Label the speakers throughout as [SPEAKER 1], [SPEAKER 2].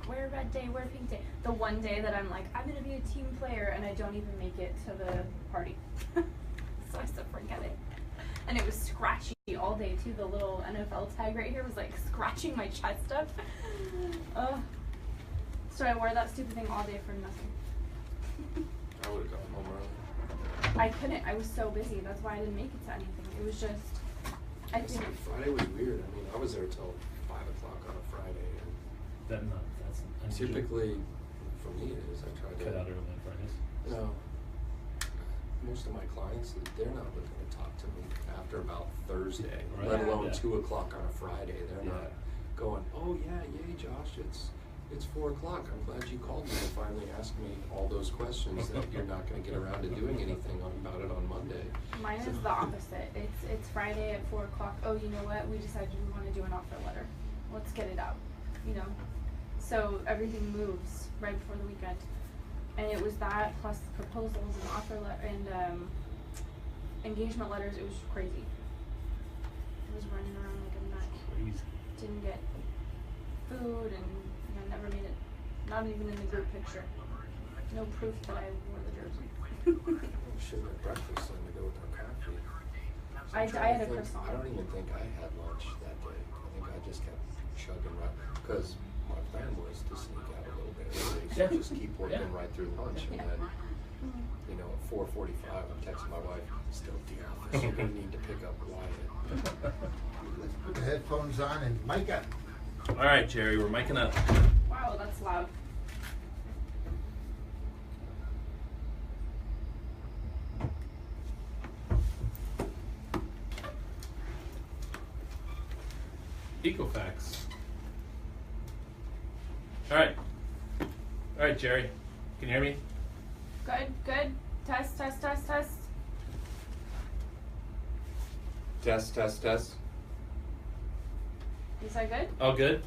[SPEAKER 1] like, wear red day, wear pink day. The one day that I'm like, I'm gonna be a team player, and I don't even make it to the party. So I said, forget it. And it was scratchy all day too. The little NFL tag right here was like scratching my chest up. So I wore that stupid thing all day for nothing.
[SPEAKER 2] I would have gone home early.
[SPEAKER 1] I couldn't. I was so busy. That's why I didn't make it to anything. It was just, I think.
[SPEAKER 2] Friday was weird. I mean, I was there till 5 o'clock on a Friday. And
[SPEAKER 3] That's unusual.
[SPEAKER 2] typically, for me, it is. I try to
[SPEAKER 3] cut out early on Fridays.
[SPEAKER 2] No. Most of my clients, they're not looking to talk to me after about Thursday,
[SPEAKER 3] Right.
[SPEAKER 2] let alone
[SPEAKER 3] Yeah.
[SPEAKER 2] 2 o'clock on a Friday. They're not going, oh yeah, yay, Josh, it's 4 o'clock. I'm glad you called me and finally asked me all those questions that you're not going to get around to doing anything about it on Monday.
[SPEAKER 1] Mine is the opposite. It's Friday at 4 o'clock. Oh, you know what? We decided we want to do an offer letter. Let's get it out. You know, so everything moves right before the weekend, and it was that plus proposals and offer and engagement letters. It was crazy. I was running around like a nut.
[SPEAKER 3] Crazy.
[SPEAKER 1] Didn't get food and never made it. Not even in the group picture. No proof that I wore the jersey.
[SPEAKER 2] We should have breakfast then to go with our coffee.
[SPEAKER 1] I had a croissant.
[SPEAKER 2] I don't even think I had lunch that day. I think I just kept chugging right because my plan was to sneak out a little bit early, so just keep working right through lunch, and then at 4:45 I'm texting my wife, still at the office. You're gonna need to pick up Wyatt.
[SPEAKER 4] Let's put the headphones on and mic up.
[SPEAKER 3] All right, Jerry, we're miking up.
[SPEAKER 1] Wow, that's loud.
[SPEAKER 3] Ecofax. All right, Jerry. Can you hear me?
[SPEAKER 1] Good. Test.
[SPEAKER 2] Test.
[SPEAKER 1] Is that good?
[SPEAKER 3] All good?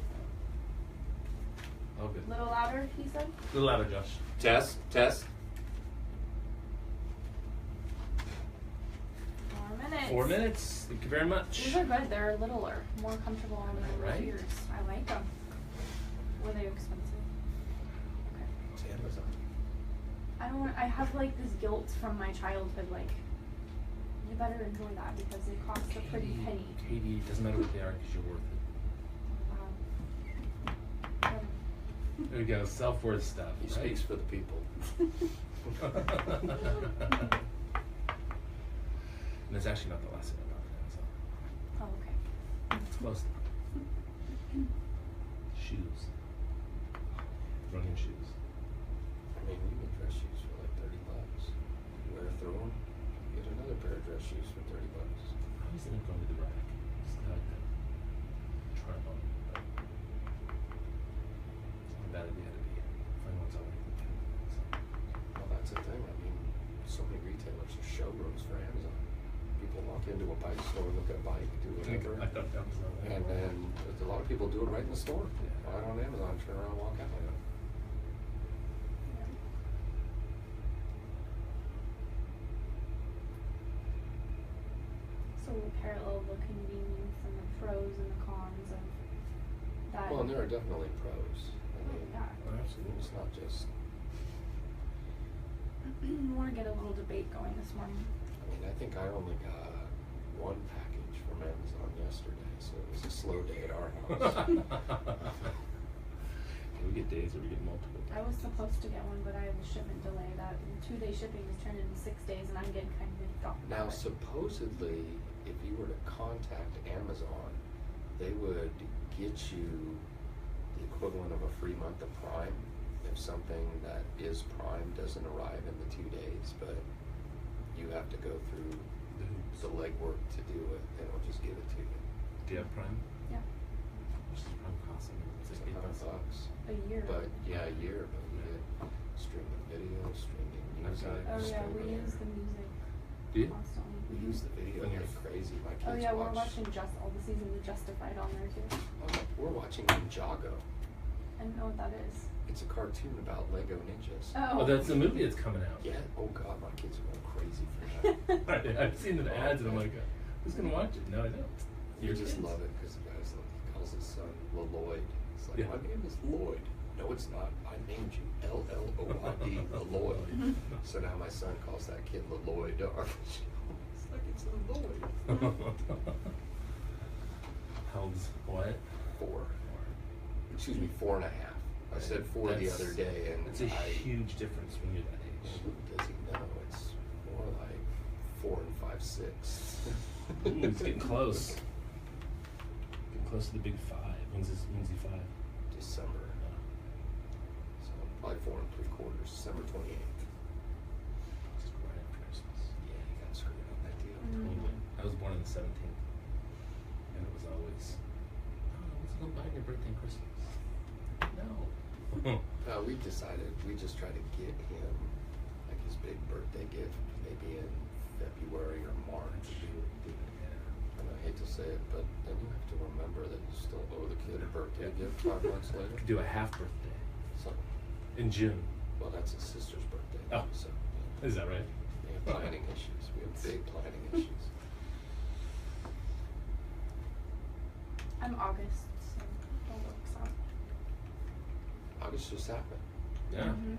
[SPEAKER 3] All good.
[SPEAKER 1] A little louder, he said?
[SPEAKER 3] A little louder, Josh.
[SPEAKER 2] Test.
[SPEAKER 1] 4 minutes.
[SPEAKER 3] 4 minutes. Thank you very much.
[SPEAKER 1] These are good. They're littler, more comfortable on the
[SPEAKER 3] Right.
[SPEAKER 1] ears. I like them. Were they expensive? Okay.
[SPEAKER 2] It's Amazon.
[SPEAKER 1] I have like this guilt from my childhood, like, you better enjoy that because they cost a pretty penny.
[SPEAKER 3] Katie, it doesn't matter what they are because you're worth it.
[SPEAKER 1] Wow.
[SPEAKER 3] There we go. Self-worth stuff.
[SPEAKER 2] He
[SPEAKER 3] right?
[SPEAKER 2] speaks for the people.
[SPEAKER 3] And it's actually not the last thing I bought from Amazon.
[SPEAKER 1] Oh, okay.
[SPEAKER 3] It's close. Shoes. Running shoes.
[SPEAKER 2] I mean, you get dress shoes for like $30. You wear through them, you get another pair of dress shoes for $30.
[SPEAKER 3] I always end up going to the rack. Just to like try them on. But it's not a bad idea to be. Find one's already looking.
[SPEAKER 2] Well, that's the thing. I mean, so many retailers are showrooms for Amazon. People walk into a bike store, look at a bike, do whatever.
[SPEAKER 3] I thought that was on there.
[SPEAKER 2] And then a lot of people do it right in the store. Buy it on Amazon, turn around and walk out.
[SPEAKER 1] So we'll parallel the convenience and the pros and the cons of that.
[SPEAKER 2] Well, and there are definitely pros. I mean,
[SPEAKER 1] Yeah.
[SPEAKER 3] Absolutely.
[SPEAKER 2] it's not just,
[SPEAKER 1] I want to get a little debate going this morning.
[SPEAKER 2] I mean, I think I only got one package from Amazon yesterday, so it was a slow day at our house.
[SPEAKER 3] We get days or we get multiple.
[SPEAKER 1] I was supposed to get one, but I have a shipment delay. That 2-day shipping is turned into 6 days, and I'm getting kind of iffed off.
[SPEAKER 2] Now,
[SPEAKER 1] about it.
[SPEAKER 2] supposedly, if you were to contact Amazon, they would get you the equivalent of a free month of Prime if something that is Prime doesn't arrive in the 2 days, but you have to go through the legwork to do it. They don't just give it to you.
[SPEAKER 3] Do you have Prime?
[SPEAKER 1] Yeah,
[SPEAKER 3] What's the Prime cost?
[SPEAKER 2] It's
[SPEAKER 3] It's like $8.
[SPEAKER 1] a year.
[SPEAKER 2] But yeah, a year, but you get streaming video, streaming music.
[SPEAKER 1] Oh yeah, we
[SPEAKER 2] streaming-
[SPEAKER 1] use the music
[SPEAKER 3] Do you?
[SPEAKER 1] constantly.
[SPEAKER 2] We use the video
[SPEAKER 3] When you're-
[SPEAKER 2] like crazy. My kids
[SPEAKER 1] Oh yeah, we're
[SPEAKER 2] watch.
[SPEAKER 1] watching all the seasons of Justified on there too.
[SPEAKER 2] We're watching Ninjago.
[SPEAKER 1] I don't know what that is.
[SPEAKER 2] It's a cartoon about Lego ninjas.
[SPEAKER 3] Oh, that's the movie that's coming out.
[SPEAKER 2] Yeah. Oh God, my kids are going crazy for that.
[SPEAKER 3] I've seen the ads and I'm like, who's gonna watch it? No, I don't.
[SPEAKER 2] You
[SPEAKER 3] Your
[SPEAKER 2] just
[SPEAKER 3] kids.
[SPEAKER 2] love it because the guy's like, he calls his son Lloyd. It's like,
[SPEAKER 3] Yeah.
[SPEAKER 2] my name is Lloyd. No, it's not. I named you L-L-O-Y-D, Lloyd. So now my son calls that kid Lloyd. It's like it's Lloyd.
[SPEAKER 3] How old's what?
[SPEAKER 2] 4. Excuse me, 4.5. I said 4 the other day, and
[SPEAKER 3] it's a huge difference when you're that age.
[SPEAKER 2] Little does he know, it's more like 4 and 5, 6.
[SPEAKER 3] Ooh, he's getting close. Getting close to the big 5. When's he 5?
[SPEAKER 2] December. So probably 4 3/4. December 28th.
[SPEAKER 3] Just right after Christmas.
[SPEAKER 2] Yeah, you got screwed on that deal.
[SPEAKER 3] Totally. I was born on the 17th. And it was always, let's go buy your birthday and Christmas. No.
[SPEAKER 2] We decided we just try to get him like his big birthday gift maybe in February or March. And I hate to say it, but then you have to remember that you still owe the kid a birthday gift 5 months later.
[SPEAKER 3] Could do a half birthday
[SPEAKER 2] So,
[SPEAKER 3] in June.
[SPEAKER 2] well, that's his sister's birthday.
[SPEAKER 3] Oh.
[SPEAKER 2] So
[SPEAKER 3] Is that right?
[SPEAKER 2] we have planning issues. We have big planning issues.
[SPEAKER 1] I'm August, so that works out.
[SPEAKER 2] August just happened.
[SPEAKER 3] Yeah.
[SPEAKER 1] Mhm.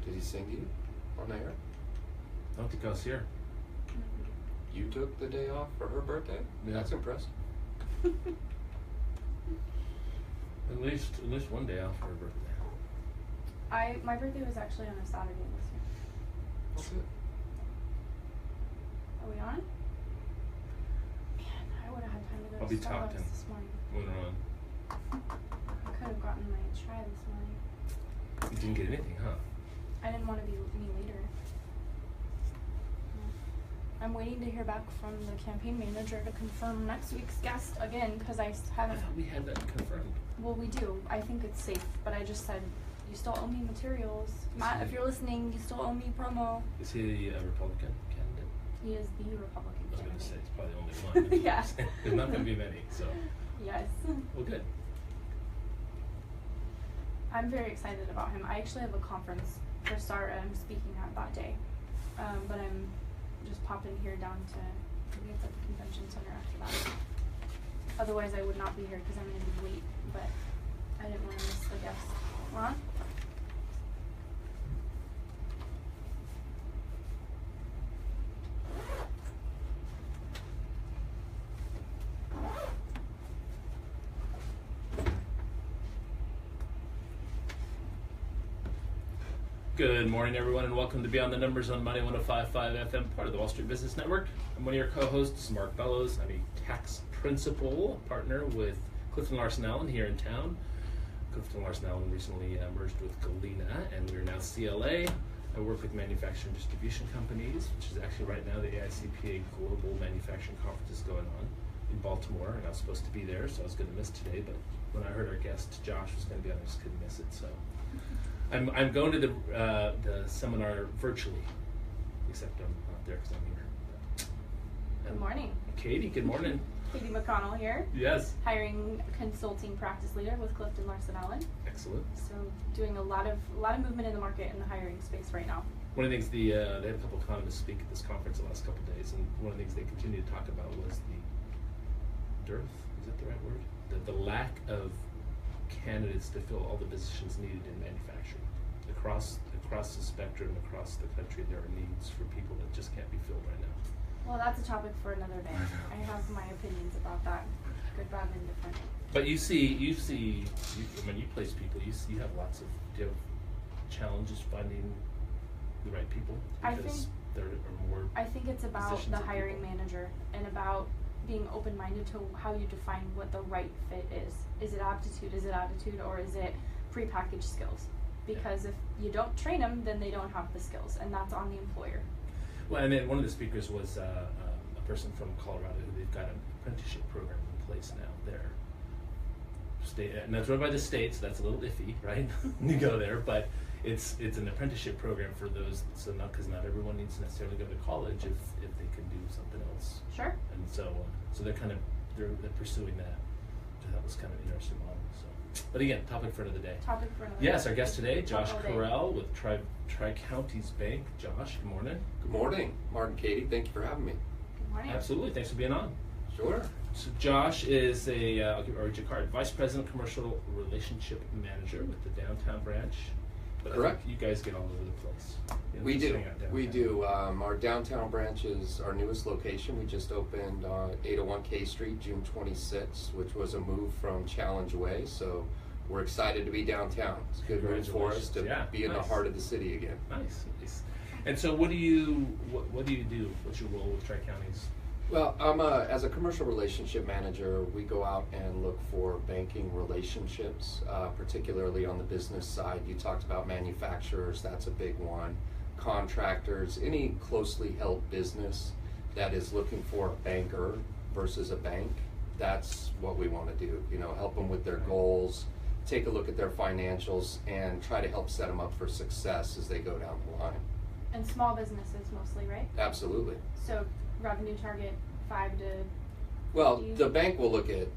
[SPEAKER 2] Did he sing to you on air?
[SPEAKER 3] I don't think I was here.
[SPEAKER 2] You took the day off for her birthday?
[SPEAKER 3] Yeah.
[SPEAKER 2] That's impressive.
[SPEAKER 3] At least one day off for her birthday.
[SPEAKER 1] My birthday was actually on a Saturday this year.
[SPEAKER 2] That's good.
[SPEAKER 1] Are we on? Man, I would have had time to go
[SPEAKER 3] I'll
[SPEAKER 1] to
[SPEAKER 3] be talking.
[SPEAKER 1] Starbucks this morning.
[SPEAKER 3] When we're on.
[SPEAKER 1] I could have gotten my try this morning.
[SPEAKER 3] You didn't get anything, huh?
[SPEAKER 1] I didn't want to be any later. I'm waiting to hear back from the campaign manager to confirm next week's guest again because I
[SPEAKER 3] I
[SPEAKER 1] haven't.
[SPEAKER 3] thought we had that confirmed.
[SPEAKER 1] Well, we do. I think it's safe, but I just said you still owe me materials. Matt, if you're listening, you still owe me promo.
[SPEAKER 3] Is he a Republican candidate?
[SPEAKER 1] He is the Republican
[SPEAKER 3] I was going to say,
[SPEAKER 1] candidate.
[SPEAKER 3] it's probably the only one.
[SPEAKER 1] Yeah.
[SPEAKER 3] There's not going to be many, so.
[SPEAKER 1] Yes.
[SPEAKER 3] Well, good.
[SPEAKER 1] I'm very excited about him. I actually have a conference for STAR I'm speaking at that day. But I'm just popping here down to, maybe it's at the convention center after that. Otherwise I would not be here because I'm going to be late, but I didn't want to miss the guest. Ron?
[SPEAKER 3] Good morning, everyone, and welcome to Beyond the Numbers on Money 105.5 FM, part of the Wall Street Business Network. I'm one of your co-hosts, Mark Bellows. I'm a tax principal partner with Clifton Larson Allen here in town. Clifton Larson Allen recently merged with Galena, and we're now CLA. I work with manufacturing distribution companies, which is actually right now the AICPA Global Manufacturing Conference is going on in Baltimore, and I was supposed to be there, so I was going to miss today, but when I heard our guest Josh was going to be on, I just couldn't miss it, so. I'm going to the seminar virtually, except I'm not there because I'm here.
[SPEAKER 1] Good morning.
[SPEAKER 3] Katie, good morning.
[SPEAKER 1] Katie McConnell here.
[SPEAKER 3] Yes.
[SPEAKER 1] Hiring consulting practice leader with Clifton Larson Allen.
[SPEAKER 3] Excellent.
[SPEAKER 1] So doing a lot of movement in the market in the hiring space right now.
[SPEAKER 3] One of the things they had a couple of economists speak at this conference the last couple of days, and one of the things they continued to talk about was the dearth. Is that the right word? The lack of candidates to fill all the positions needed in manufacturing. Across the spectrum, across the country, there are needs for people that just can't be filled right now.
[SPEAKER 1] Well, that's a topic for another day. I have my opinions about that, good, bad, and indifferent.
[SPEAKER 3] But you when you place people, you have lots of, do you have challenges finding the right people? Because there are more
[SPEAKER 1] I think it's about
[SPEAKER 3] positions
[SPEAKER 1] the
[SPEAKER 3] of
[SPEAKER 1] hiring
[SPEAKER 3] people.
[SPEAKER 1] manager and about being open-minded to how you define what the right fit is. Is it aptitude, is it attitude, or is it prepackaged skills? Because if you don't train them, then they don't have the skills, and that's on the employer.
[SPEAKER 3] Well, and then one of the speakers was a person from Colorado who they've got an apprenticeship program in place now there. And that's run by the state, so that's a little iffy, right? You go there, but it's an apprenticeship program for those, so not because not everyone needs to necessarily go to college if they can do something else.
[SPEAKER 1] Sure.
[SPEAKER 3] And so they're kind of they're pursuing that. So that was kind of an interesting model. So, but again, topic for another day.
[SPEAKER 1] Topic for another
[SPEAKER 3] Yes,
[SPEAKER 1] day.
[SPEAKER 3] our guest today, Josh
[SPEAKER 1] All day.
[SPEAKER 3] Corell with Tri-Counties Bank. Josh, good morning.
[SPEAKER 2] Good morning, Mark and Katie. Thank you for having me.
[SPEAKER 1] Good morning.
[SPEAKER 3] Absolutely, thanks for being on.
[SPEAKER 2] Sure.
[SPEAKER 3] So Josh is I'll read your card, Vice President, Commercial Relationship Manager with the downtown branch. But
[SPEAKER 2] Correct.
[SPEAKER 3] I think you guys get all over the place. You don't
[SPEAKER 2] We
[SPEAKER 3] just
[SPEAKER 2] do.
[SPEAKER 3] hang out downtown.
[SPEAKER 2] We do. Our downtown branch is our newest location. We just opened 801 K Street, June 26th, which was a move from Challenge Way. So we're excited to be downtown. It's a good move for us to be in the heart of the city again.
[SPEAKER 3] Nice. And so what do you do? What's your role with Tri-Counties?
[SPEAKER 2] Well, as a commercial relationship manager, we go out and look for banking relationships, particularly on the business side. You talked about manufacturers, that's a big one. Contractors, any closely held business that is looking for a banker versus a bank, that's what we want to do. Help them with their goals, take a look at their financials, and try to help set them up for success as they go down the line.
[SPEAKER 1] And small businesses mostly, right?
[SPEAKER 2] Absolutely.
[SPEAKER 1] So revenue target 5 to.
[SPEAKER 2] Well, the bank will look at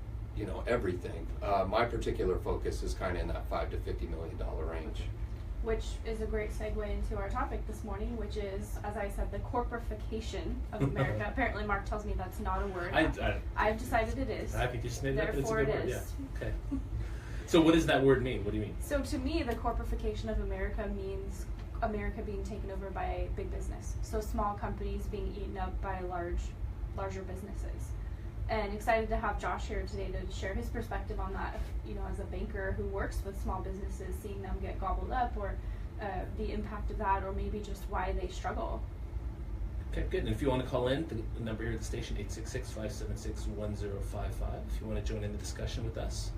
[SPEAKER 2] everything. My particular focus is kind of in that $5 to $50 million range.
[SPEAKER 1] Which is a great segue into our topic this morning, which is, as I said, the corporification of America. Apparently, Mark tells me that's not a word. I've decided it is.
[SPEAKER 3] I think you just made that, but it's a
[SPEAKER 1] Therefore,
[SPEAKER 3] good
[SPEAKER 1] it
[SPEAKER 3] word.
[SPEAKER 1] is.
[SPEAKER 3] Yeah. Okay. So what does that word mean? What do you mean?
[SPEAKER 1] So to me, the corporification of America means America being taken over by big business. So small companies being eaten up by larger businesses. And excited to have Josh here today to share his perspective on that, as a banker who works with small businesses, seeing them get gobbled up, or the impact of that, or maybe just why they struggle.
[SPEAKER 3] Okay, good. And if you want to call in, the number here at the station, 866-576-1055. If you want to join in the discussion with us,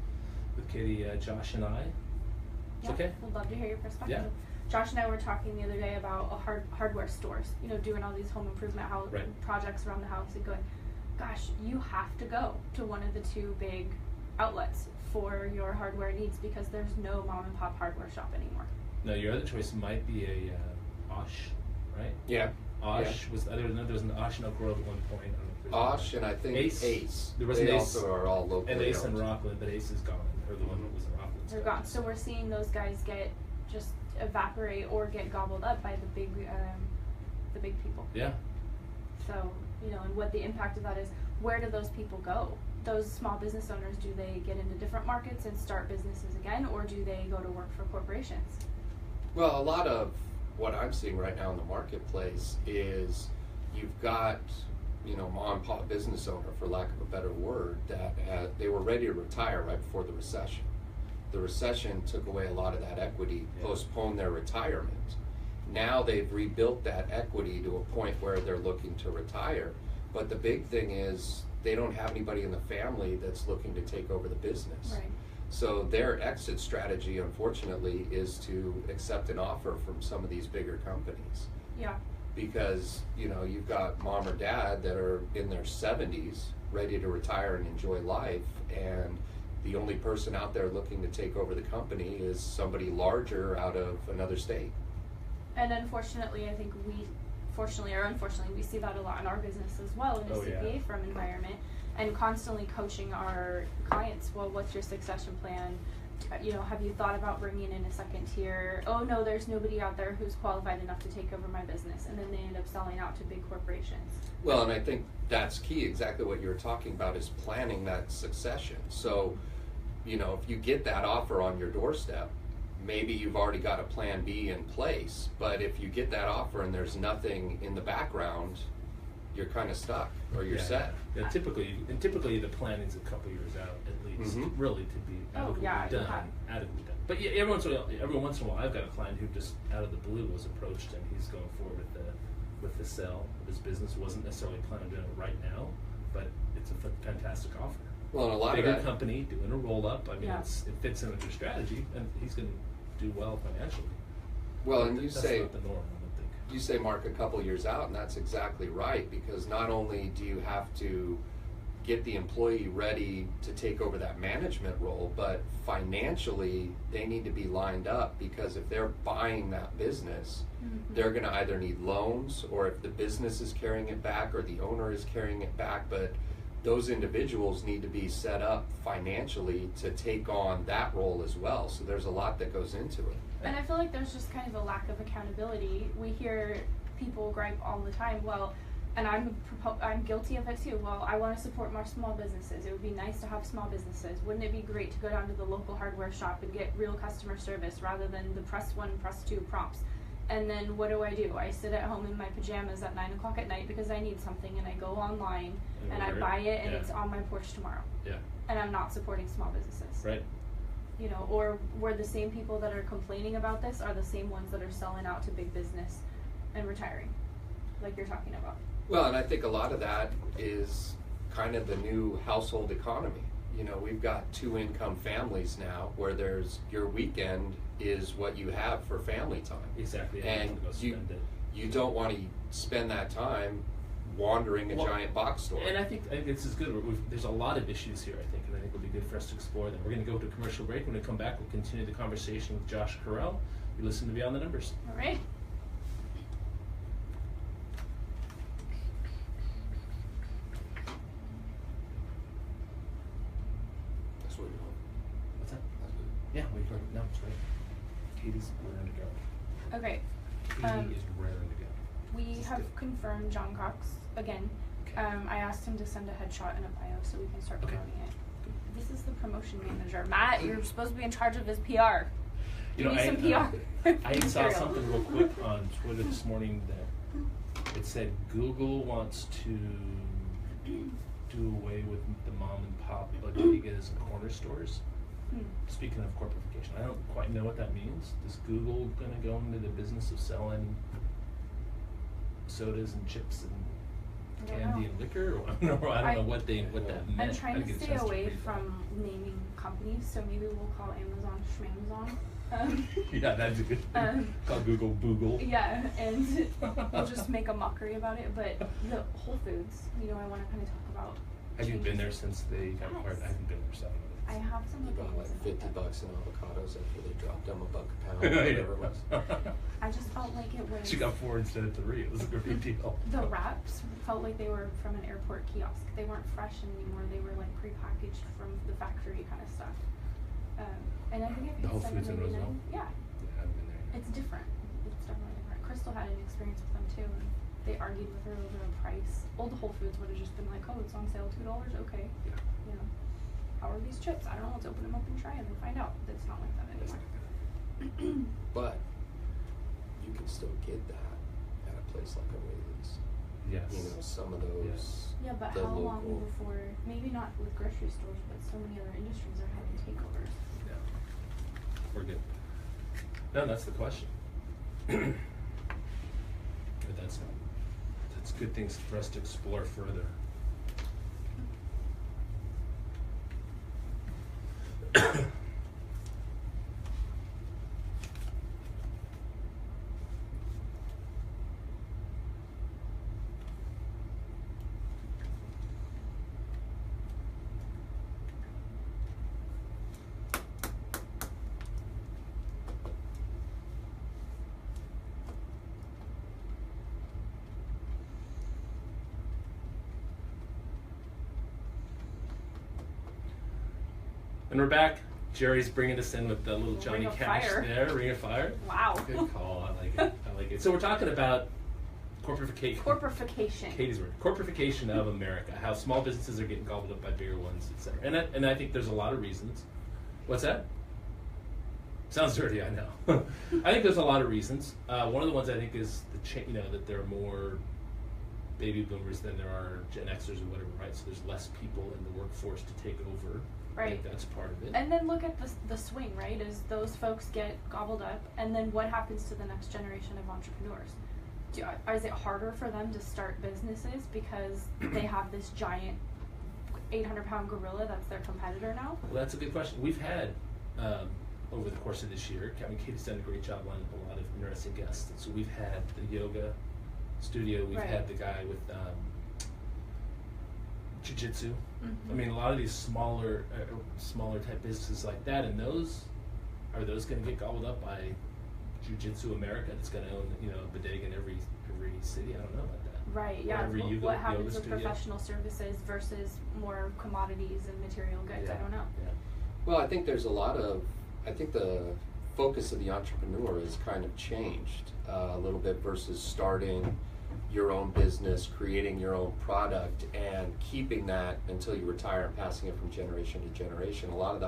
[SPEAKER 3] with Katie, Josh, and I. It's okay?
[SPEAKER 1] We'd love to hear your perspective.
[SPEAKER 3] Yeah.
[SPEAKER 1] Josh and I were talking the other day about hardware stores, doing all these home improvement projects around the house, and going, gosh, you have to go to one of the two big outlets for your hardware needs because there's no mom and pop hardware shop anymore.
[SPEAKER 3] No, your other choice might be a Osh, right?
[SPEAKER 2] Yeah.
[SPEAKER 3] Osh was there was an Osh in Oak Grove at one point. I don't know if
[SPEAKER 2] Osh and I think Ace.
[SPEAKER 3] There was
[SPEAKER 2] they
[SPEAKER 3] an Ace,
[SPEAKER 2] also are all local.
[SPEAKER 3] and Ace in Rockland, but Ace is gone, or the one that was in Rockland.
[SPEAKER 1] They're gone. So we're seeing those guys get just evaporate or get gobbled up by the big people.
[SPEAKER 3] Yeah.
[SPEAKER 1] So, and what the impact of that is, where do those people go? Those small business owners, do they get into different markets and start businesses again, or do they go to work for corporations?
[SPEAKER 2] Well, a lot of what I'm seeing right now in the marketplace is you've got, mom and pop business owner, for lack of a better word, that they were ready to retire right before the recession. The recession took away a lot of that equity, postponed their retirement. Now they've rebuilt that equity to a point where they're looking to retire. But the big thing is they don't have anybody in the family that's looking to take over the business.
[SPEAKER 1] Right.
[SPEAKER 2] So their exit strategy, unfortunately, is to accept an offer from some of these bigger companies.
[SPEAKER 1] Yeah.
[SPEAKER 2] Because, you've got mom or dad that are in their 70s, ready to retire and enjoy life, and the only person out there looking to take over the company is somebody larger out of another state.
[SPEAKER 1] And unfortunately, I think fortunately or unfortunately, we see that a lot in our business as well, in a CPA firm environment, and constantly coaching our clients. Well, what's your succession plan? Have you thought about bringing in a second tier? Oh no, there's nobody out there who's qualified enough to take over my business, and then they end up selling out to big corporations.
[SPEAKER 2] Well, and I think that's key. Exactly what you were talking about is planning that succession. So, if you get that offer on your doorstep, maybe you've already got a plan B in place, but if you get that offer and there's nothing in the background, you're kind of stuck, or you're set.
[SPEAKER 3] Yeah, typically the planning is a couple years out at least, really, to be adequately done. But yeah, every once in a while, I've got a client who just out of the blue was approached, and he's going forward with the sale of his business. Wasn't necessarily planning on doing it right now, but it's a fantastic offer.
[SPEAKER 2] Well, and a lot
[SPEAKER 3] bigger
[SPEAKER 2] of that
[SPEAKER 3] company doing a roll up. I mean, it fits in with your strategy, and he's going to do well financially.
[SPEAKER 2] Well, and
[SPEAKER 3] that's not the norm, I don't think.
[SPEAKER 2] You say, Mark, a couple years out, and that's exactly right, because not only do you have to get the employee ready to take over that management role, but financially they need to be lined up, because if they're buying that business, they're going to either need loans, or if the business is carrying it back or the owner is carrying it back, but those individuals need to be set up financially to take on that role as well. So there's a lot that goes into it.
[SPEAKER 1] And I feel like there's just kind of a lack of accountability. We hear people gripe all the time, well, And I'm guilty of it too. Well, I want to support more small businesses. It would be nice to have small businesses. Wouldn't it be great to go down to the local hardware shop and get real customer service rather than the press 1, press 2 prompts? And then what do? I sit at home in my pajamas at 9 o'clock at night because I need something, and I go online and I buy it, and it's on my porch tomorrow.
[SPEAKER 3] Yeah.
[SPEAKER 1] And I'm not supporting small businesses.
[SPEAKER 3] Right.
[SPEAKER 1] You know, or where the same people that are complaining about this are the same ones that are selling out to big business and retiring, like you're talking about.
[SPEAKER 2] Well, and I think a lot of that is kind of the new household economy. You know, we've got 2-income families now where there's your weekend is what you have for family time.
[SPEAKER 3] Exactly.
[SPEAKER 2] And you don't want to spend that time wandering a giant box store.
[SPEAKER 3] And I think this is good. There's a lot of issues here, I think, and I think it'll be good for us to explore them. We're going to go to a commercial break. When we come back, we'll continue the conversation with Josh Corell. You listen to Beyond the Numbers.
[SPEAKER 1] All right.
[SPEAKER 2] That's what you're doing.
[SPEAKER 3] What's that?
[SPEAKER 2] That's good.
[SPEAKER 3] Yeah, no, it's right. Katie's raring to go.
[SPEAKER 1] Okay.
[SPEAKER 3] Katie is raring to go.
[SPEAKER 1] We have confirmed John Cox again.
[SPEAKER 3] Okay.
[SPEAKER 1] I asked him to send a headshot and a bio so we can start
[SPEAKER 3] Okay.
[SPEAKER 1] promoting it. This is the promotion manager. Matt, you're supposed to be in charge of his PR. Give me some PR.
[SPEAKER 3] I saw
[SPEAKER 1] material.
[SPEAKER 3] something real quick on Twitter this morning that it said Google wants to do away with the mom and pop bodegas and corner stores. Speaking of corporatification, I don't quite know what that means. Is Google going to go into the business of selling sodas and chips and candy and liquor? Or I don't know what that meant.
[SPEAKER 1] I'm trying to stay away from naming companies, so maybe we'll call Amazon Schmamazon.
[SPEAKER 3] Yeah, that's a good thing. Call Google Boogle.
[SPEAKER 1] Yeah, and we'll just make a mockery about it. But the Whole Foods, you know, I want to kind of talk about.
[SPEAKER 3] Have you been there since they got acquired? I haven't been there 7 months.
[SPEAKER 1] I have some
[SPEAKER 2] You
[SPEAKER 1] of
[SPEAKER 2] bought
[SPEAKER 1] those.
[SPEAKER 2] like $50 in avocados after they dropped them $1 a pound, or whatever it was.
[SPEAKER 1] I just felt like it was.
[SPEAKER 3] She got 4 instead of 3. It was a great deal.
[SPEAKER 1] The wraps felt like they were from an airport kiosk. They weren't fresh anymore. They were like prepackaged from the factory kind of stuff. And I think
[SPEAKER 3] The Whole Foods in Roseville?
[SPEAKER 1] Yeah,
[SPEAKER 3] Yeah, I haven't been there yet.
[SPEAKER 1] it's different. It's definitely different. Crystal had an experience with them too, and they argued with her over a price. Old Whole Foods would have just been like, "Oh, it's on sale, $2. Okay."
[SPEAKER 3] Yeah.
[SPEAKER 1] You know, how are these chips? I don't know. Let's open them up and try them and find out. It's not like that
[SPEAKER 3] That's
[SPEAKER 1] anymore.
[SPEAKER 3] not good.
[SPEAKER 2] But you can still get that at a place like a Whaley's.
[SPEAKER 3] Yes.
[SPEAKER 2] You know, some of those.
[SPEAKER 1] Yeah, but
[SPEAKER 2] the
[SPEAKER 1] how long
[SPEAKER 2] local-
[SPEAKER 1] before? Maybe not with grocery stores, but so many other industries are having takeovers.
[SPEAKER 3] Yeah. We're good. No, that's the question. But that's good things for us to explore further. And we're back. Jerry's bringing us in with the little Johnny
[SPEAKER 1] Ring of
[SPEAKER 3] Cash
[SPEAKER 1] Fire.
[SPEAKER 3] there. Ring of Fire.
[SPEAKER 1] Wow.
[SPEAKER 3] Good call. I like it. I like it. So we're talking about corporatification.
[SPEAKER 1] Corporification.
[SPEAKER 3] Katie's word. Corporatification of America. How small businesses are getting gobbled up by bigger ones, etc. And I think there's a lot of reasons. What's that? Sounds dirty, I know. I think there's a lot of reasons. One of the ones I think is that there are more baby boomers than there are Gen Xers or whatever, right? So there's less people in the workforce to take over. I
[SPEAKER 1] Right.
[SPEAKER 3] think that's part of it.
[SPEAKER 1] And then look at the swing, right? Is those folks get gobbled up, and then what happens to the next generation of entrepreneurs? Is it harder for them to start businesses because they have this giant 800-pound gorilla that's their competitor now?
[SPEAKER 3] Well, that's a good question. We've had, over the course of this year, Katie's done a great job lining up a lot of interesting guests. So we've had the yoga studio, we've
[SPEAKER 1] Right.
[SPEAKER 3] had the guy with jiu-jitsu.
[SPEAKER 1] Mm-hmm.
[SPEAKER 3] I mean, a lot of these smaller type businesses like that, and are those going to get gobbled up by Jiu-Jitsu America that's going to own, a bodega in every city? I don't know about that.
[SPEAKER 1] Right, yeah.
[SPEAKER 3] Every
[SPEAKER 1] What happens with
[SPEAKER 3] studio.
[SPEAKER 1] professional services versus more commodities and material goods?
[SPEAKER 3] Yeah.
[SPEAKER 1] I don't know.
[SPEAKER 3] Yeah.
[SPEAKER 2] Well, I think I think the focus of the entrepreneur has kind of changed a little bit versus starting your own business, creating your own product, and keeping that until you retire and passing it from generation to generation. A lot of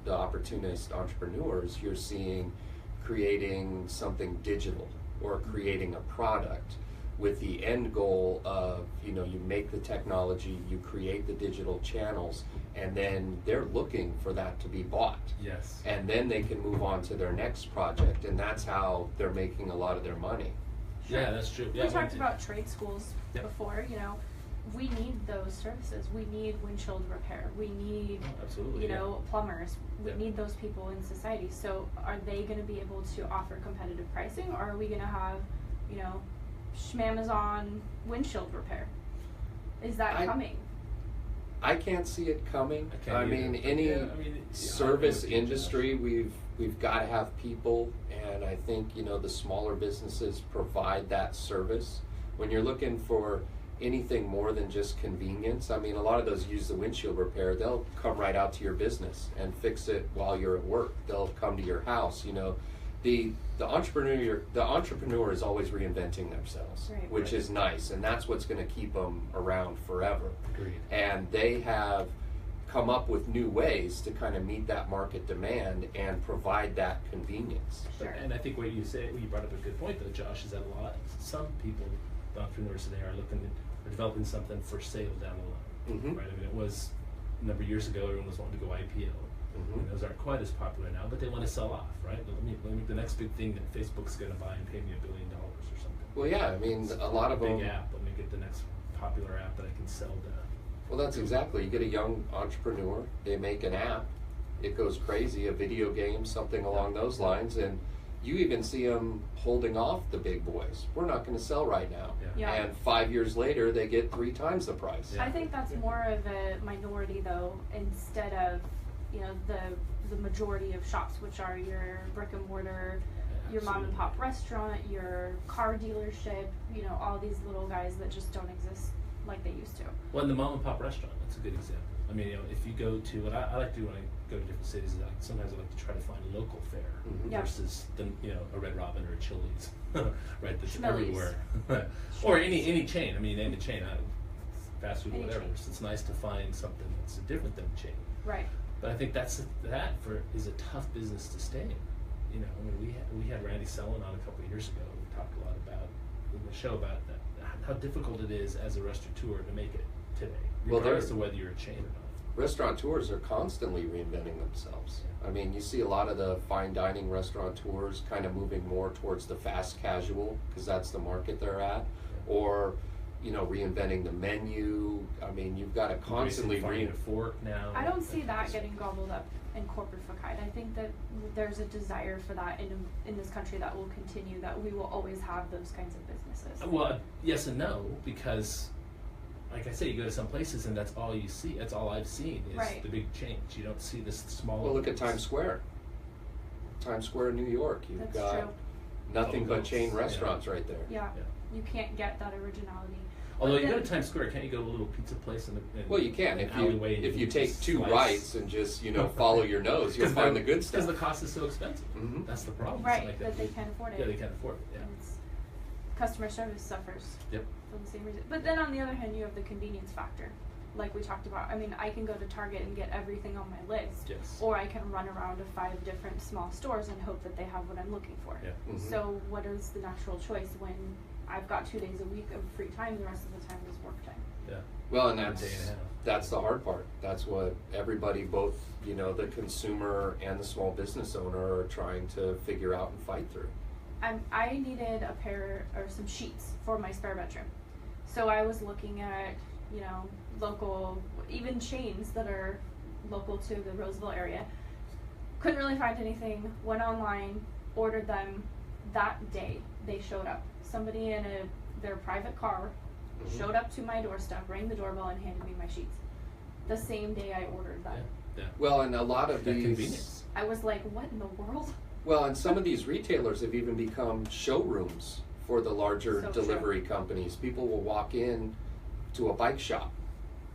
[SPEAKER 2] the opportunist entrepreneurs you're seeing creating something digital or creating a product with the end goal of, you make the technology, you create the digital channels, and then they're looking for that to be bought.
[SPEAKER 3] Yes.
[SPEAKER 2] And then they can move on to their next project, and that's how they're making a lot of their money.
[SPEAKER 3] Yeah, that's true.
[SPEAKER 1] We
[SPEAKER 3] Yeah,
[SPEAKER 1] talked about trade schools
[SPEAKER 3] Yep.
[SPEAKER 1] before, we need those services. We need windshield repair. We need,
[SPEAKER 3] absolutely.
[SPEAKER 1] plumbers. We
[SPEAKER 3] Yeah.
[SPEAKER 1] need those people in society. So are they going to be able to offer competitive pricing, or are we going to have, Schmamazon windshield repair? Is that coming?
[SPEAKER 2] I can't see it coming.
[SPEAKER 3] I can't either.
[SPEAKER 2] Any
[SPEAKER 3] Yeah,
[SPEAKER 2] service
[SPEAKER 3] I agree with you,
[SPEAKER 2] industry, we've got to have people, and I think the smaller businesses provide that service. When you're looking for anything more than just convenience, a lot of those use the windshield repair. They'll come right out to your business and fix it while you're at work. They'll come to your house. The entrepreneur is always reinventing themselves,
[SPEAKER 1] Right.
[SPEAKER 2] which is nice, and that's what's going to keep them around forever.
[SPEAKER 3] Agreed.
[SPEAKER 2] And they have come up with new ways to kind of meet that market demand and provide that convenience.
[SPEAKER 1] Sure.
[SPEAKER 3] And I think what you brought up a good point though, Josh, is that some people, the entrepreneurs today, are developing something for sale down the line.
[SPEAKER 2] Mhm.
[SPEAKER 3] Right? It was a number of years ago, everyone was wanting to go IPO.
[SPEAKER 2] Mhm.
[SPEAKER 3] And those aren't quite as popular now, but they want to sell off, right? Let me the next big thing that Facebook's going to buy and pay me $1 billion or something.
[SPEAKER 2] Well, yeah, a lot of
[SPEAKER 3] big
[SPEAKER 2] them.
[SPEAKER 3] app. Let me get the next popular app that I can sell to.
[SPEAKER 2] Well, that's exactly. You get a young entrepreneur, they make an app, it goes crazy, a video game, something along those lines, and you even see them holding off the big boys. We're not going to sell right now.
[SPEAKER 1] Yeah.
[SPEAKER 2] And 5 years later, they get 3 times the price.
[SPEAKER 3] Yeah.
[SPEAKER 1] I think that's more of a minority though, instead of, the majority of shops, which are your brick and mortar, your mom and pop restaurant, your car dealership, all these little guys that just don't exist like they used to.
[SPEAKER 3] Well, in the mom and pop restaurant, that's a good example. If you go to what I like to do when I go to different cities is sometimes I like to try to find a local fare
[SPEAKER 2] Mhm.
[SPEAKER 1] Yeah.
[SPEAKER 3] versus a Red Robin or a Chili's, right? That's
[SPEAKER 1] Schmillies.
[SPEAKER 3] everywhere, or any chain. Name a chain, fast food,
[SPEAKER 1] Any
[SPEAKER 3] whatever.
[SPEAKER 1] chain.
[SPEAKER 3] So it's nice to find something that's different than a chain.
[SPEAKER 1] Right.
[SPEAKER 3] But I think that is a tough business to stay in. We had Randy Sellon on a couple of years ago. We talked a lot about in the show about that, how difficult it is as a restaurateur to make it today,
[SPEAKER 2] Well,
[SPEAKER 3] regardless of whether you're a chain or not.
[SPEAKER 2] Restaurateurs are constantly reinventing themselves. You see a lot of the fine dining restaurateurs kind of moving more towards the fast casual because that's the market they're at, or reinventing the menu. You've got to constantly
[SPEAKER 3] finding a fork now.
[SPEAKER 1] I don't see that getting gobbled up in corporate-fied. I think that there's a desire for that in this country that will continue, that we will always have those kinds of businesses.
[SPEAKER 3] Well, yes and no, because like I say, you go to some places and that's all you see. That's all I've seen is
[SPEAKER 1] Right.
[SPEAKER 3] the big chains. You don't see this small.
[SPEAKER 2] Well, look at Times Square. Times Square in New York. You've
[SPEAKER 1] That's
[SPEAKER 2] got
[SPEAKER 1] true.
[SPEAKER 2] nothing but
[SPEAKER 3] Logos,
[SPEAKER 2] chain
[SPEAKER 3] yeah.
[SPEAKER 2] restaurants right there.
[SPEAKER 1] Yeah.
[SPEAKER 3] Yeah.
[SPEAKER 1] You can't get that originality.
[SPEAKER 3] Although
[SPEAKER 1] But
[SPEAKER 3] you go
[SPEAKER 1] then-
[SPEAKER 3] to Times Square, can't you go to a little pizza place in
[SPEAKER 2] Well, you can
[SPEAKER 3] an
[SPEAKER 2] if
[SPEAKER 3] alleyway and
[SPEAKER 2] you take
[SPEAKER 3] just
[SPEAKER 2] 2
[SPEAKER 3] slice?
[SPEAKER 2] rights and just follow your nose, you'll find the good stuff.
[SPEAKER 3] Because the cost is so expensive.
[SPEAKER 2] Mhm.
[SPEAKER 3] That's the problem. It's
[SPEAKER 1] Right,
[SPEAKER 3] like
[SPEAKER 1] that they can't afford it.
[SPEAKER 3] Yeah, they can't afford it. Yeah.
[SPEAKER 1] And it's, customer service suffers
[SPEAKER 3] Yep.
[SPEAKER 1] for the same reason. But then on the other hand, you have the convenience factor, like we talked about. I can go to Target and get everything on my list,
[SPEAKER 3] Yes.
[SPEAKER 1] or I can run around to 5 different small stores and hope that they have what I'm looking for.
[SPEAKER 3] Yeah.
[SPEAKER 2] Mhm.
[SPEAKER 1] So what is the natural choice when I've got 2 days a week of free time, the rest of the time is work time?
[SPEAKER 3] Yeah.
[SPEAKER 2] Well, and
[SPEAKER 3] Day and a half.
[SPEAKER 2] that's the hard part. That's what everybody, both the consumer and the small business owner, are trying to figure out and fight through.
[SPEAKER 1] I needed a pair or some sheets for my spare bedroom. So I was looking at, local, even chains that are local to the Roseville area. Couldn't really find anything, went online, ordered them. That day they showed up. Somebody in their private car
[SPEAKER 2] Mhm.
[SPEAKER 1] showed up to my doorstep, rang the doorbell, and handed me my sheets. The same day I ordered them.
[SPEAKER 3] Yeah. Yeah.
[SPEAKER 2] Well, and a lot of
[SPEAKER 3] That
[SPEAKER 2] these.
[SPEAKER 3] convenience.
[SPEAKER 1] I was like, what in the world?
[SPEAKER 2] Well, and some of these retailers have even become showrooms for the larger
[SPEAKER 1] So
[SPEAKER 2] delivery companies. People will walk in to a bike shop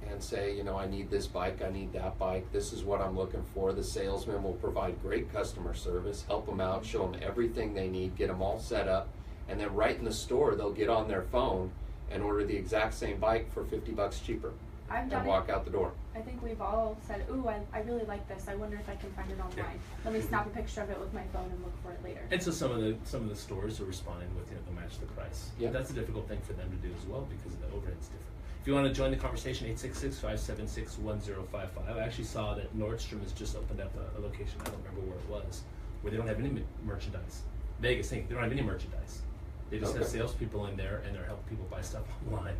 [SPEAKER 2] and say, I need this bike, I need that bike, this is what I'm looking for. The salesman will provide great customer service, help them out, show them everything they need, get them all set up, and then right in the store they'll get on their phone and order the exact same bike for $50 cheaper
[SPEAKER 1] I've done
[SPEAKER 2] and
[SPEAKER 1] it.
[SPEAKER 2] walk out the door.
[SPEAKER 1] I think we've all said, ooh, I really like this. I wonder if I can find it online. Let me snap a picture of it with my phone and look for it later.
[SPEAKER 3] And so some of the stores are responding with they'll match the price.
[SPEAKER 2] Yeah.
[SPEAKER 3] That's a difficult thing for them to do as well because the overhead's different. If you want to join the conversation, 866-576-1055. I actually saw that Nordstrom has just opened up a location, I don't remember where it was, where they don't have any merchandise. Vegas, they don't have any merchandise. They just have
[SPEAKER 2] Okay.
[SPEAKER 3] salespeople in there and they're helping people buy stuff online.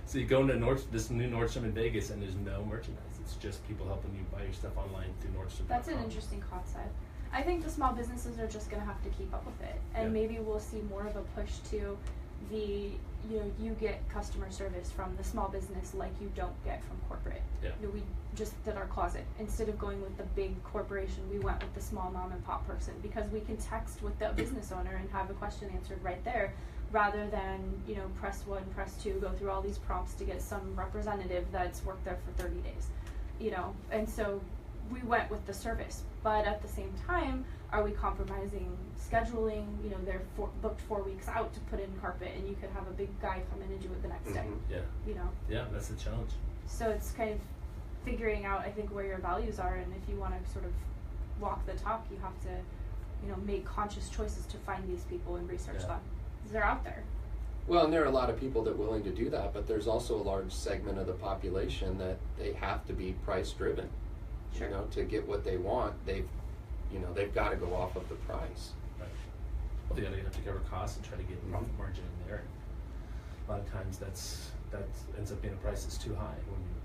[SPEAKER 3] So you go into this new Nordstrom in Vegas and there's no merchandise. It's just people helping you buy your stuff online through Nordstrom.
[SPEAKER 1] That's an interesting concept. I think the small businesses are just going to have to keep up with it, and
[SPEAKER 3] Yeah.
[SPEAKER 1] maybe we'll see more of a push to you get customer service from the small business like you don't get from corporate.
[SPEAKER 3] Yeah.
[SPEAKER 1] We just did our closet. Instead of going with the big corporation, we went with the small mom and pop person because we can text with the business owner and have a question answered right there, rather than press 1, press 2, go through all these prompts to get some representative that's worked there for 30 days. And so we went with the service, but at the same time, are we compromising scheduling? They're booked 4 weeks out to put in carpet, and you could have a big guy come in and do it the next day.
[SPEAKER 2] Mhm.
[SPEAKER 3] Yeah. Yeah, that's the challenge.
[SPEAKER 1] So it's kind of figuring out, I think, where your values are, and if you want to sort of walk the talk, you have to, make conscious choices to find these people and research
[SPEAKER 3] Yeah.
[SPEAKER 1] them. 'Cause they're out there.
[SPEAKER 2] Well, and there are a lot of people that are willing to do that, but there's also a large segment of the population that they have to be price driven.
[SPEAKER 1] Sure.
[SPEAKER 2] To get what they want, they've got to go off of the price.
[SPEAKER 3] Right. Well, they have to cover costs and try to get profit margin in there. A lot of times that ends up being a price that's too high when you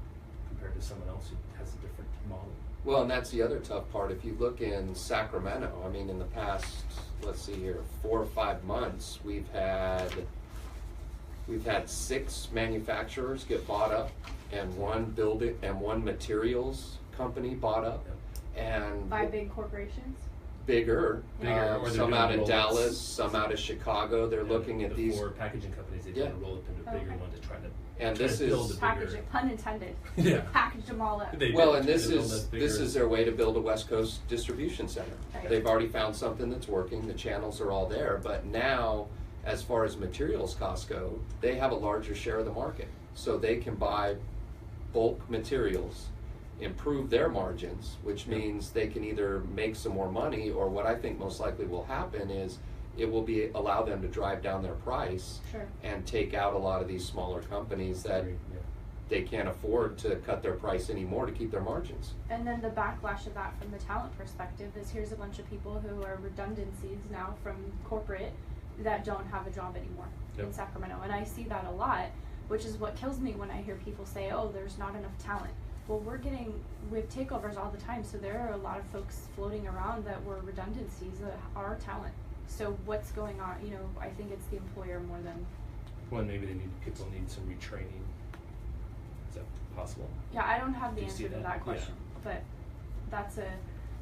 [SPEAKER 3] compare to someone else who has a different model.
[SPEAKER 2] Well, and that's the other tough part. If you look in Sacramento, I mean, in the past, let's see here, 4 or 5 months, we've had 6 manufacturers get bought up, and one materials company bought up, and
[SPEAKER 1] By big corporations.
[SPEAKER 2] bigger.
[SPEAKER 3] Or they're
[SPEAKER 2] Some
[SPEAKER 3] doing
[SPEAKER 2] out in
[SPEAKER 3] roll-ups.
[SPEAKER 2] Dallas, some out of Chicago. They're looking at
[SPEAKER 3] the
[SPEAKER 2] these.
[SPEAKER 3] 4 packaging companies, they
[SPEAKER 2] Yeah.
[SPEAKER 3] try to roll up into a bigger
[SPEAKER 1] Okay.
[SPEAKER 3] one to try to
[SPEAKER 2] And
[SPEAKER 3] try
[SPEAKER 2] this
[SPEAKER 3] to build
[SPEAKER 2] is-
[SPEAKER 3] a
[SPEAKER 1] Package
[SPEAKER 3] bigger.
[SPEAKER 1] it, pun intended.
[SPEAKER 3] Yeah.
[SPEAKER 1] Package them all up.
[SPEAKER 3] They do,
[SPEAKER 2] Well, and
[SPEAKER 3] try
[SPEAKER 2] this
[SPEAKER 3] to build
[SPEAKER 2] is
[SPEAKER 3] that bigger-
[SPEAKER 2] their way to build a West Coast distribution center.
[SPEAKER 1] Right.
[SPEAKER 2] They've already found something that's working. The channels are all there, but now, as far as materials costs go, they have a larger share of the market, so they can buy bulk materials, improve their margins, which means they can either make some more money, or what I think most likely will happen is it will allow them to drive down their price
[SPEAKER 1] Sure.
[SPEAKER 2] and take out a lot of these smaller companies that
[SPEAKER 3] Yeah.
[SPEAKER 2] they can't afford to cut their price anymore to keep their margins.
[SPEAKER 1] And then the backlash of that from the talent perspective is here's a bunch of people who are redundancies now from corporate that don't have a job anymore in
[SPEAKER 3] Yep.
[SPEAKER 1] Sacramento. And I see that a lot, which is what kills me when I hear people say, oh, there's not enough talent. Well, we have takeovers all the time, so there are a lot of folks floating around that were redundancies that are talent. So what's going on? I think it's the employer more than.
[SPEAKER 3] Well, maybe people need some retraining. Is that possible?
[SPEAKER 1] Yeah, I don't have the
[SPEAKER 3] Do you see
[SPEAKER 1] answer to
[SPEAKER 3] that?
[SPEAKER 1] that
[SPEAKER 3] Yeah.
[SPEAKER 1] question, but that's an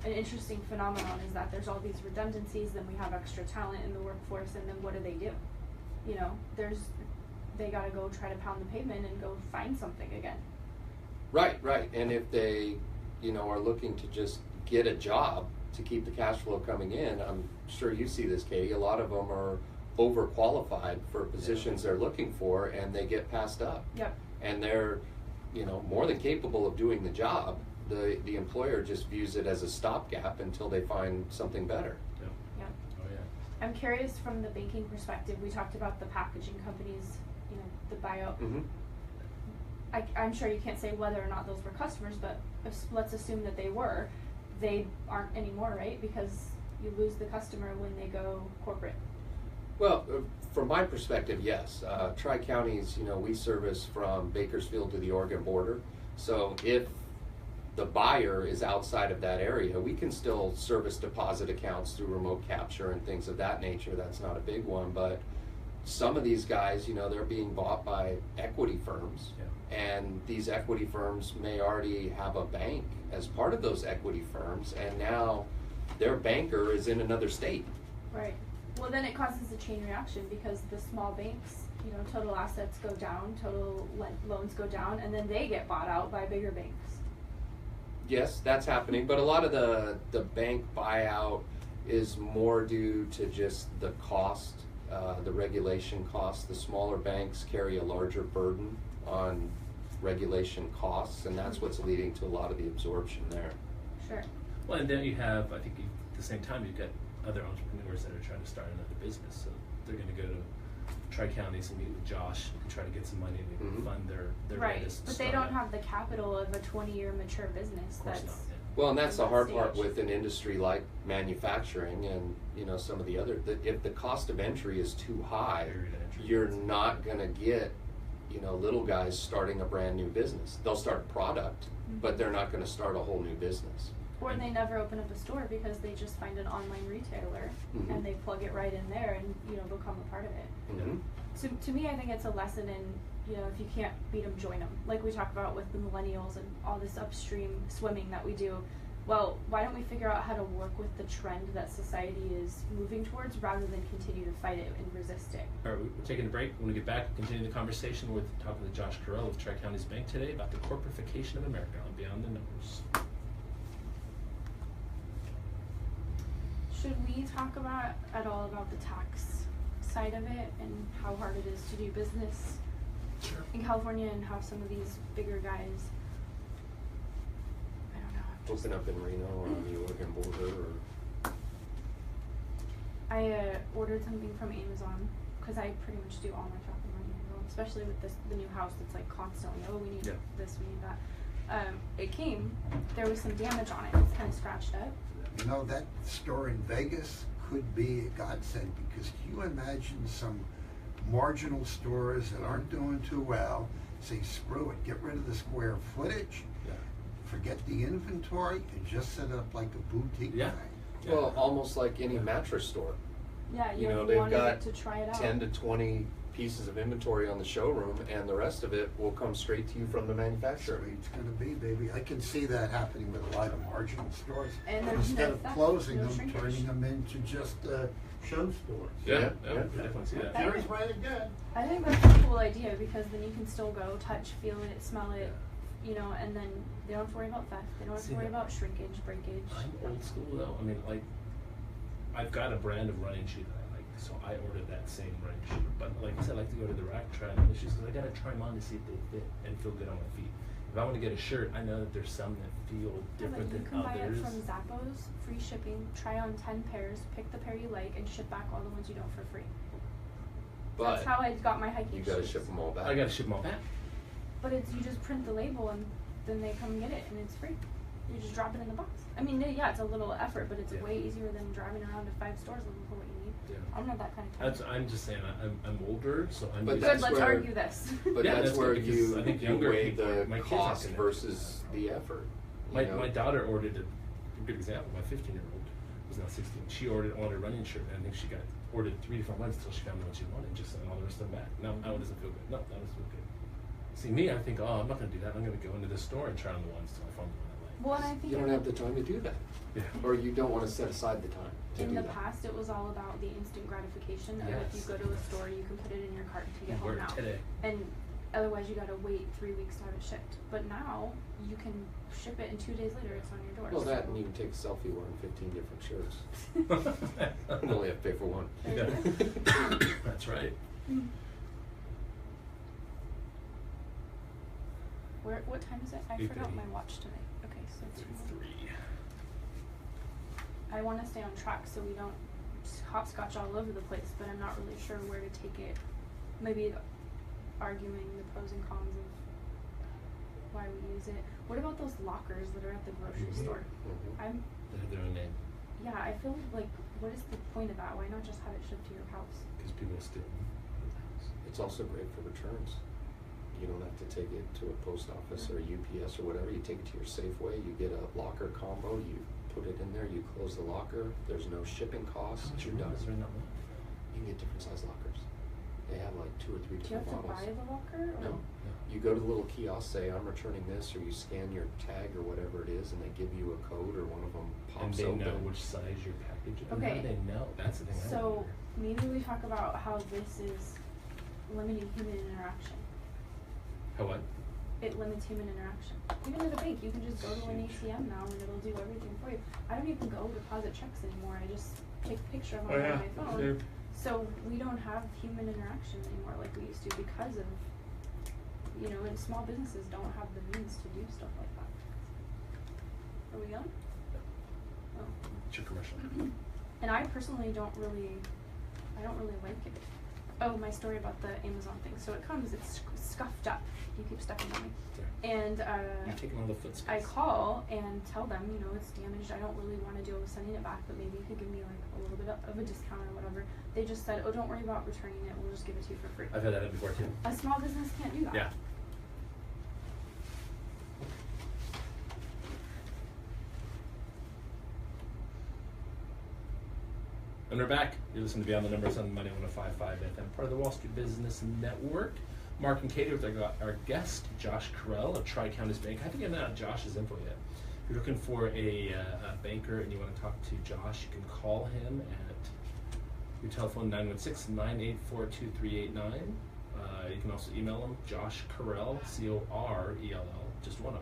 [SPEAKER 1] interesting phenomenon is that there's all these redundancies, then we have extra talent in the workforce, and then what do? They gotta go try to pound the pavement and go find something again.
[SPEAKER 2] Right. And if they, are looking to just get a job to keep the cash flow coming in, I'm sure you see this, Katie, a lot of them are overqualified for positions they're looking for, and they get passed up.
[SPEAKER 1] Yep.
[SPEAKER 2] And they're, more than capable of doing the job. The employer just views it as a stopgap until they find something better.
[SPEAKER 3] Yeah.
[SPEAKER 1] Yep.
[SPEAKER 3] Oh yeah.
[SPEAKER 1] I'm curious from the banking perspective, we talked about the packaging companies, the buyout.
[SPEAKER 2] Mm-hmm.
[SPEAKER 1] I'm sure you can't say whether or not those were customers, but let's assume that they were. They aren't anymore, right? Because you lose the customer when they go corporate.
[SPEAKER 2] Well, from my perspective, yes. Tri-Counties, we service from Bakersfield to the Oregon border. So if the buyer is outside of that area, we can still service deposit accounts through remote capture and things of that nature. That's not a big one, but some of these guys, they're being bought by equity firms.
[SPEAKER 3] Yeah.
[SPEAKER 2] And these equity firms may already have a bank as part of those equity firms, and now their banker is in another state.
[SPEAKER 1] Right. Well, then it causes a chain reaction because the small banks, total assets go down, total loans go down, and then they get bought out by bigger banks.
[SPEAKER 2] Yes, that's happening, but a lot of the bank buyout is more due to just the cost the regulation costs. The smaller banks carry a larger burden on regulation costs, and that's what's leading to a lot of the absorption there.
[SPEAKER 1] Sure.
[SPEAKER 3] Well, and then you have, I think, at the same time, you've got other entrepreneurs that are trying to start another business. So they're going to go to Tri-Counties and meet with Josh and try to get some money to
[SPEAKER 2] Mhm.
[SPEAKER 3] fund their
[SPEAKER 1] Right,
[SPEAKER 3] latest
[SPEAKER 1] but they
[SPEAKER 3] startup.
[SPEAKER 1] don't have the capital of a 20-year mature business.
[SPEAKER 3] Of course
[SPEAKER 1] That's
[SPEAKER 3] not, yeah.
[SPEAKER 2] Well, and that's the
[SPEAKER 1] At that
[SPEAKER 2] hard part
[SPEAKER 1] stage.
[SPEAKER 2] with an industry like manufacturing and, you know, some of the other, if the cost of entry is too high,
[SPEAKER 3] Barrier to entry.
[SPEAKER 2] you're not gonna get, you know, little guys starting a brand new business. They'll start a product, but they're not gonna start a whole new business.
[SPEAKER 1] Or they never open up a store because they just find an online retailer
[SPEAKER 2] Mhm.
[SPEAKER 1] and they plug it right in there and, you know, become a part of it.
[SPEAKER 2] Mhm.
[SPEAKER 1] So to me, I think it's a lesson in, you know, if you can't beat them, join them. Like we talk about with the millennials and all this upstream swimming that we do. Well, why don't we figure out how to work with the trend that society is moving towards rather than continue to fight it and resist it?
[SPEAKER 3] All right, we're taking a break. When we get back, we'll continue the conversation with talking to Josh Corell of Tri-Counties Bank today about the corporification of America on Beyond the Numbers.
[SPEAKER 1] Should we talk about at all about the tax side of it and how hard it is to do business in California and how some of these bigger guys, I don't know.
[SPEAKER 2] Open up in Reno or on the Oregon border or,
[SPEAKER 1] I ordered something from Amazon because I pretty much do all my shopping on Amazon, especially with the new house that's like constantly, oh, we need
[SPEAKER 3] Yeah.
[SPEAKER 1] this, we need that. It came, there was some damage on it, it's kind of scratched up.
[SPEAKER 4] You know, that store in Vegas could be a godsend, because can you imagine some marginal stores that aren't doing too well, say, screw it, get rid of the square footage,
[SPEAKER 3] Yeah.
[SPEAKER 4] forget the inventory, and just set it up like a boutique
[SPEAKER 3] Yeah.
[SPEAKER 4] thing.
[SPEAKER 2] well, almost like any mattress store.
[SPEAKER 1] Yeah,
[SPEAKER 2] You
[SPEAKER 1] you
[SPEAKER 2] know, they've
[SPEAKER 1] wanted
[SPEAKER 2] got
[SPEAKER 1] it to try it out.
[SPEAKER 2] 10 to 20 pieces of inventory on the showroom, and the rest of it will come straight to you from the
[SPEAKER 4] That's the
[SPEAKER 2] manufacturer.
[SPEAKER 4] way it's gonna be, baby. I can see that happening with a lot of marginal stores.
[SPEAKER 1] And there's
[SPEAKER 4] Instead
[SPEAKER 1] no
[SPEAKER 4] of
[SPEAKER 1] theft,
[SPEAKER 4] closing
[SPEAKER 1] no
[SPEAKER 4] them,
[SPEAKER 1] shrinkage.
[SPEAKER 4] turning them into just show stores.
[SPEAKER 3] Yeah,
[SPEAKER 2] Yeah,
[SPEAKER 3] yeah,
[SPEAKER 2] yeah.
[SPEAKER 3] I definitely see that.
[SPEAKER 1] I
[SPEAKER 4] Jerry's
[SPEAKER 1] think-
[SPEAKER 4] right again.
[SPEAKER 1] I think that's a cool idea because then you can still go touch, feel it, smell it, you know, and then they don't have to worry about theft. They don't have
[SPEAKER 3] See
[SPEAKER 1] to worry
[SPEAKER 3] that-
[SPEAKER 1] about shrinkage, breakage.
[SPEAKER 3] I'm old school though. I mean, like, I've got a brand of running shoe that I like, so I ordered that same running shoe. But like I said, I like to go to the rack, try on the shoes, because I gotta try them on to see if they fit and feel good on my feet. If I want to get a shirt, I know that there's some that feel
[SPEAKER 1] Yeah, but
[SPEAKER 3] different
[SPEAKER 1] you
[SPEAKER 3] than
[SPEAKER 1] can buy it
[SPEAKER 3] others.
[SPEAKER 1] from Zappos, free shipping, try on 10 pairs, pick the pair you like, and ship back all the ones you don't for free.
[SPEAKER 2] But
[SPEAKER 1] That's how I got my hiking
[SPEAKER 2] you gotta
[SPEAKER 1] shoes.
[SPEAKER 2] ship them all back.
[SPEAKER 3] I gotta ship them all back.
[SPEAKER 1] But it's, you just print the label and then they come get it and it's free. You just drop it in the box. I mean, yeah, it's a little effort, but it's
[SPEAKER 3] Yeah.
[SPEAKER 1] way easier than driving around to 5 stores looking for what you need.
[SPEAKER 3] Yeah.
[SPEAKER 1] I don't have that kind of time.
[SPEAKER 3] I'm just saying, I'm older, so I'm.
[SPEAKER 2] But
[SPEAKER 3] used
[SPEAKER 1] Good,
[SPEAKER 2] that's
[SPEAKER 3] to-
[SPEAKER 1] let's
[SPEAKER 2] where-
[SPEAKER 1] argue this.
[SPEAKER 2] But
[SPEAKER 3] Yeah,
[SPEAKER 2] that's
[SPEAKER 3] that's
[SPEAKER 2] where
[SPEAKER 3] good, because
[SPEAKER 2] you,
[SPEAKER 3] I think
[SPEAKER 2] you
[SPEAKER 3] younger
[SPEAKER 2] weigh
[SPEAKER 3] people-
[SPEAKER 2] the
[SPEAKER 3] my kids
[SPEAKER 2] cost
[SPEAKER 3] have to know.
[SPEAKER 2] versus the effort. you
[SPEAKER 3] My,
[SPEAKER 2] know?
[SPEAKER 3] my daughter ordered a good example. My 15-year-old was now 16. She wanted a running shirt, and I think she ordered 3 different ones until she found the one she wanted. Just sent all the rest of them back. No, that one doesn't feel good. No, that doesn't feel good. See me, I think, oh, I'm not gonna do that. I'm gonna go into the store and try on the ones till I find the one I like.
[SPEAKER 1] Well, and I think
[SPEAKER 2] You don't have the time to do that.
[SPEAKER 3] Yeah.
[SPEAKER 2] Or you don't wanna set aside the time to
[SPEAKER 1] in
[SPEAKER 2] do
[SPEAKER 1] the
[SPEAKER 2] that.
[SPEAKER 1] past it was all about the instant gratification of if you
[SPEAKER 3] Yes.
[SPEAKER 1] go to a store, you can put it in your cart to get home
[SPEAKER 3] Word
[SPEAKER 1] now.
[SPEAKER 3] today.
[SPEAKER 1] And otherwise you gotta wait 3 weeks to have it shipped. But now you can ship it and 2 days later it's on your door.
[SPEAKER 2] Well, that
[SPEAKER 1] so-
[SPEAKER 2] and you can take a selfie wearing 15 different shirts. And only have to pay for one.
[SPEAKER 1] There you
[SPEAKER 3] Yeah. That's right.
[SPEAKER 1] Mm. What time is it? I forgot
[SPEAKER 3] 8:30.
[SPEAKER 1] my watch tonight. Okay, so it's
[SPEAKER 3] 3.
[SPEAKER 1] I want to stay on track so we don't hopscotch all over the place, but I'm not really sure where to take it. Maybe arguing the pros and cons of why we use it. What about those lockers that are at the grocery
[SPEAKER 3] Mhm.
[SPEAKER 1] store?
[SPEAKER 2] Mhm.
[SPEAKER 3] They have their own name,
[SPEAKER 1] Yeah, I feel like, what is the point of that? Why not just have it shipped to your house?
[SPEAKER 3] because people steal them.
[SPEAKER 2] It's also great for returns. You don't have to take it to a post office or a UPS or whatever. You take it to your Safeway, you get a locker combo, you put it in there, you close the locker, there's no shipping costs,
[SPEAKER 3] How much
[SPEAKER 2] you're
[SPEAKER 3] room
[SPEAKER 2] done.
[SPEAKER 3] is there in that one?
[SPEAKER 2] You can get different size lockers. They have like 2 or 3
[SPEAKER 1] Do you have
[SPEAKER 2] different
[SPEAKER 1] to
[SPEAKER 2] models.
[SPEAKER 1] buy the locker? Or?
[SPEAKER 2] No. You go to the little kiosk, say, I'm returning this, or you scan your tag or whatever it is, and they give you a code, or one of them
[SPEAKER 3] And
[SPEAKER 2] pops
[SPEAKER 3] they
[SPEAKER 2] open.
[SPEAKER 3] know which size your package is.
[SPEAKER 1] Okay.
[SPEAKER 3] How do they know? That's the thing. I
[SPEAKER 1] So
[SPEAKER 3] wonder.
[SPEAKER 1] maybe we talk about how this is limiting human interaction.
[SPEAKER 3] How what?
[SPEAKER 1] It limits human interaction. Even at a bank, you can just go to an ATM now and it'll do everything for you. I don't even go deposit checks anymore. I just take a picture of them on my phone, So we don't have human interaction anymore like we used to because of, and small businesses don't have the means to do stuff like that. Are we on? Oh.
[SPEAKER 3] It's your commercial.
[SPEAKER 1] And I personally don't really like it. Oh, my story about the Amazon thing. So it comes, it's scuffed up. You keep stepping on me.
[SPEAKER 3] Sorry.
[SPEAKER 1] And
[SPEAKER 3] You're taking all the foot space.
[SPEAKER 1] I call and tell them, it's damaged. I don't really want to deal with sending it back, but maybe you could give me like a little bit of a discount or whatever. They just said, oh, don't worry about returning it. We'll just give it to you for free.
[SPEAKER 3] I've had that before too.
[SPEAKER 1] A small business can't do that.
[SPEAKER 3] Yeah. And we're back. You're listening to Beyond the Numbers on Money 105.5 FM, part of the Wall Street Business Network. Mark and Katie with our guest, Josh Corell of Tri-Counties Bank. I haven't given out Josh's info yet. If you're looking for a banker and you want to talk to Josh, you can call him at your telephone 916-984-2389. You can also email him, Josh Corell, C-O-R-E-L-L, just one R,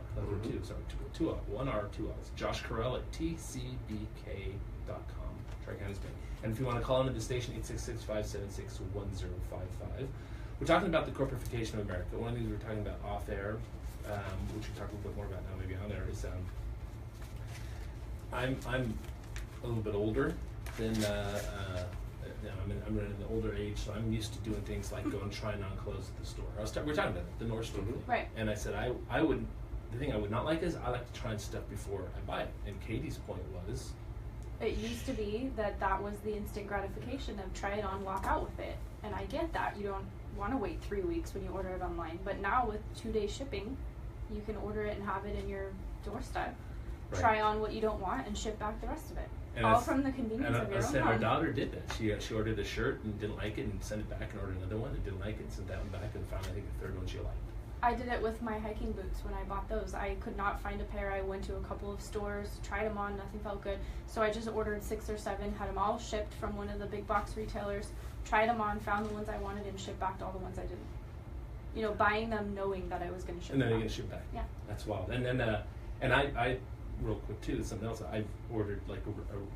[SPEAKER 3] two R, one R, two L's. Josh Corell at tcbk.com, Tri-Counties Bank. And if you want to call into the station, 866-576-1055. We're talking about the corporatification of America. One of the things we're talking about off air, which we're talking a little bit more about now, maybe on air, is I'm a little bit older than I'm in the older age, so I'm used to doing things like going trying on clothes at the store. We're talking about the Nordstrom thing,
[SPEAKER 1] Right.
[SPEAKER 3] And I said the thing I would not like is I like to try and stuff before I buy it. And Katie's point was,
[SPEAKER 1] It used to be that was the instant gratification of try it on, walk out with it. And I get that. You don't want to wait 3 weeks when you order it online. But now with 2-day shipping, you can order it and have it in your doorstep.
[SPEAKER 3] Right.
[SPEAKER 1] Try on what you don't want and ship back the rest of it.
[SPEAKER 3] And
[SPEAKER 1] All from the convenience of your own
[SPEAKER 3] our
[SPEAKER 1] home.
[SPEAKER 3] daughter did that. She ordered a shirt and didn't like it and sent it back and ordered another one and didn't like it and sent that one back and finally I think the third one she liked.
[SPEAKER 1] I did it with my hiking boots when I bought those. I could not find a pair. I went to a couple of stores, tried them on, nothing felt good. So I just ordered 6 or 7, had them all shipped from one of the big box retailers, tried them on, found the ones I wanted, and shipped back to all the ones I didn't. Buying them knowing that I was going to ship
[SPEAKER 3] And then
[SPEAKER 1] them
[SPEAKER 3] you
[SPEAKER 1] back.
[SPEAKER 3] get shipped back.
[SPEAKER 1] Yeah.
[SPEAKER 3] That's wild. And then, and I real quick too, something else. I've ordered like a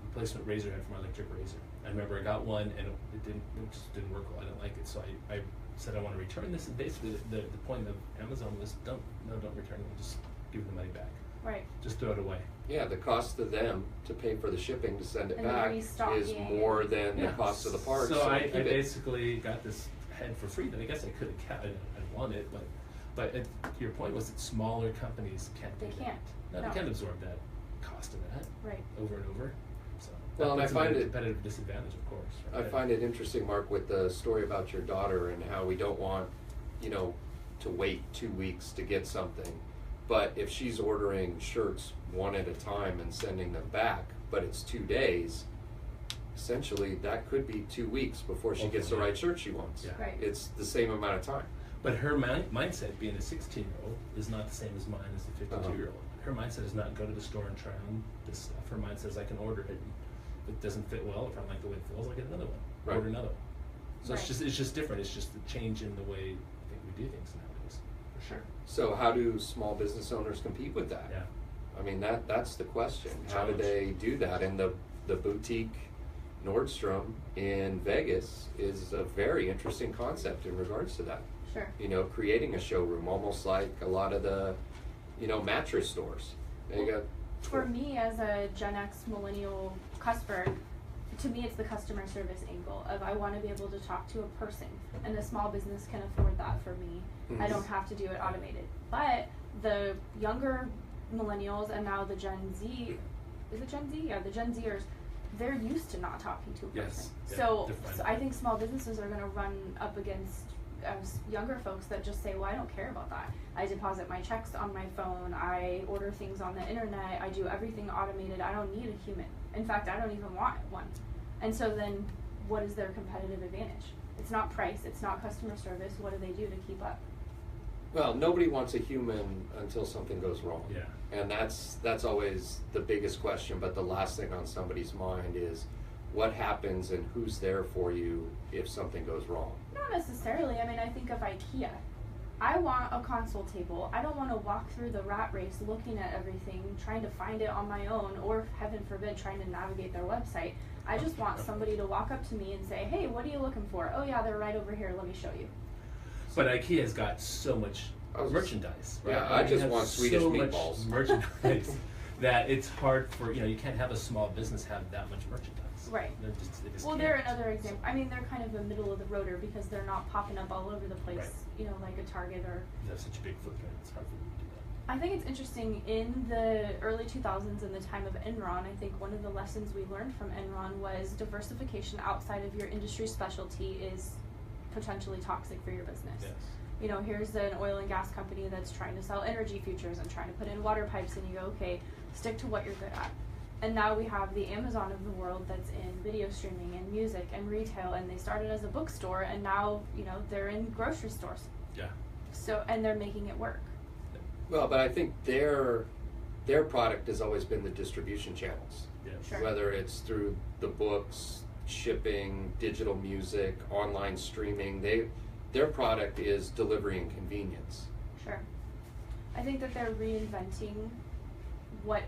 [SPEAKER 3] replacement razor head for my electric razor. I remember I got one and it just didn't work well. I didn't like it, so I said I want to return this. And basically, the point of Amazon was don't return it. Just give the money back.
[SPEAKER 1] Right.
[SPEAKER 3] Just throw it away.
[SPEAKER 2] Yeah, the cost to them to pay for the shipping to send it
[SPEAKER 1] And then
[SPEAKER 2] back
[SPEAKER 1] restocking
[SPEAKER 2] is more than the cost of the parts.
[SPEAKER 3] So I
[SPEAKER 2] keep it.
[SPEAKER 3] basically got this head for free that I guess I could have kept. I wanted it, but your point was that smaller companies can't do
[SPEAKER 1] They
[SPEAKER 3] that.
[SPEAKER 1] can't.
[SPEAKER 3] No,
[SPEAKER 1] No.
[SPEAKER 3] they can't absorb that cost of that
[SPEAKER 1] Right.
[SPEAKER 3] over and over. So
[SPEAKER 2] Well, and I
[SPEAKER 3] puts them at
[SPEAKER 2] find
[SPEAKER 3] a
[SPEAKER 2] it-
[SPEAKER 3] competitive disadvantage, of course.
[SPEAKER 2] I
[SPEAKER 3] Right?
[SPEAKER 2] find it interesting, Mark, with the story about your daughter and how we don't want, to wait 2 weeks to get something. But if she's ordering shirts one at a time and sending them back, but it's 2 days, essentially that could be 2 weeks before she gets the right shirt she wants.
[SPEAKER 3] Yeah.
[SPEAKER 1] Right.
[SPEAKER 2] It's the same amount of time.
[SPEAKER 3] But her mindset, being a 16-year-old, is not the same as mine as the 52-year-old. Her mindset is not go to the store and try on this stuff. Her mindset is I can order it. If it doesn't fit well, if I don't like the way it feels, I'll get another one.
[SPEAKER 2] Right.
[SPEAKER 3] Order another one. So
[SPEAKER 1] Right.
[SPEAKER 3] it's just different. It's just the change in the way I think we do things nowadays, for sure.
[SPEAKER 2] So how do small business owners compete with that?
[SPEAKER 3] Yeah.
[SPEAKER 2] I mean, that's the question.
[SPEAKER 3] It's a
[SPEAKER 2] How do
[SPEAKER 3] challenge.
[SPEAKER 2] they do that? And the boutique Nordstrom in Vegas is a very interesting concept in regards to that.
[SPEAKER 1] Sure.
[SPEAKER 2] Creating a showroom, almost like a lot of the, mattress stores. They got
[SPEAKER 1] For me, as a Gen X millennial customer, to me it's the customer service angle of I want to be able to talk to a person, and a small business can afford that for me. I don't have to do it automated. But the younger millennials and now the Gen Z, is it Gen Z? Yeah, the Gen Zers, they're used to not talking to a person.
[SPEAKER 3] Yes. Yeah,
[SPEAKER 1] So
[SPEAKER 3] different.
[SPEAKER 1] I think small businesses are going to run up against younger folks that just say, well, I don't care about that. I deposit my checks on my phone. I order things on the internet. I do everything automated. I don't need a human. In fact, I don't even want one. And so then what is their competitive advantage? It's not price. It's not customer service. What do they do to keep up?
[SPEAKER 2] Well, nobody wants a human until something goes wrong.
[SPEAKER 3] Yeah.
[SPEAKER 2] And that's always the biggest question, but the last thing on somebody's mind is what happens and who's there for you if something goes wrong.
[SPEAKER 1] Not necessarily. I mean, I think of IKEA. I want a console table. I don't want to walk through the rat race looking at everything, trying to find it on my own, or heaven forbid, trying to navigate their website. I just want somebody to walk up to me and say, hey, what are you looking for? Oh yeah, they're right over here, let me show you.
[SPEAKER 3] But IKEA's got so much merchandise, right?
[SPEAKER 2] Yeah, I just want Swedish
[SPEAKER 3] so
[SPEAKER 2] meatballs.
[SPEAKER 3] Much merchandise that it's hard for, you can't have a small business have that much merchandise.
[SPEAKER 1] Right.
[SPEAKER 3] They just
[SPEAKER 1] Well,
[SPEAKER 3] can't.
[SPEAKER 1] they're another example. I mean, they're kind of the middle of the roader because they're not popping up all over the place,
[SPEAKER 3] Right.
[SPEAKER 1] Like a Target or.
[SPEAKER 3] They have such a big footprint, it's hard for them to do that.
[SPEAKER 1] I think it's interesting, in the early 2000s, in the time of Enron, I think one of the lessons we learned from Enron was diversification outside of your industry specialty is potentially toxic for your business.
[SPEAKER 3] Yes.
[SPEAKER 1] Here's an oil and gas company that's trying to sell energy futures and trying to put in water pipes, and you go, okay, stick to what you're good at. And now we have the Amazon of the world that's in video streaming and music and retail, and they started as a bookstore, and now, they're in grocery stores.
[SPEAKER 3] Yeah.
[SPEAKER 1] So, and they're making it work.
[SPEAKER 2] Well, but I think their product has always been the distribution channels.
[SPEAKER 3] Yeah.
[SPEAKER 1] Sure.
[SPEAKER 2] Whether it's through the books, shipping, digital music, online streaming, their product is delivery and convenience.
[SPEAKER 1] Sure. I think that they're reinventing what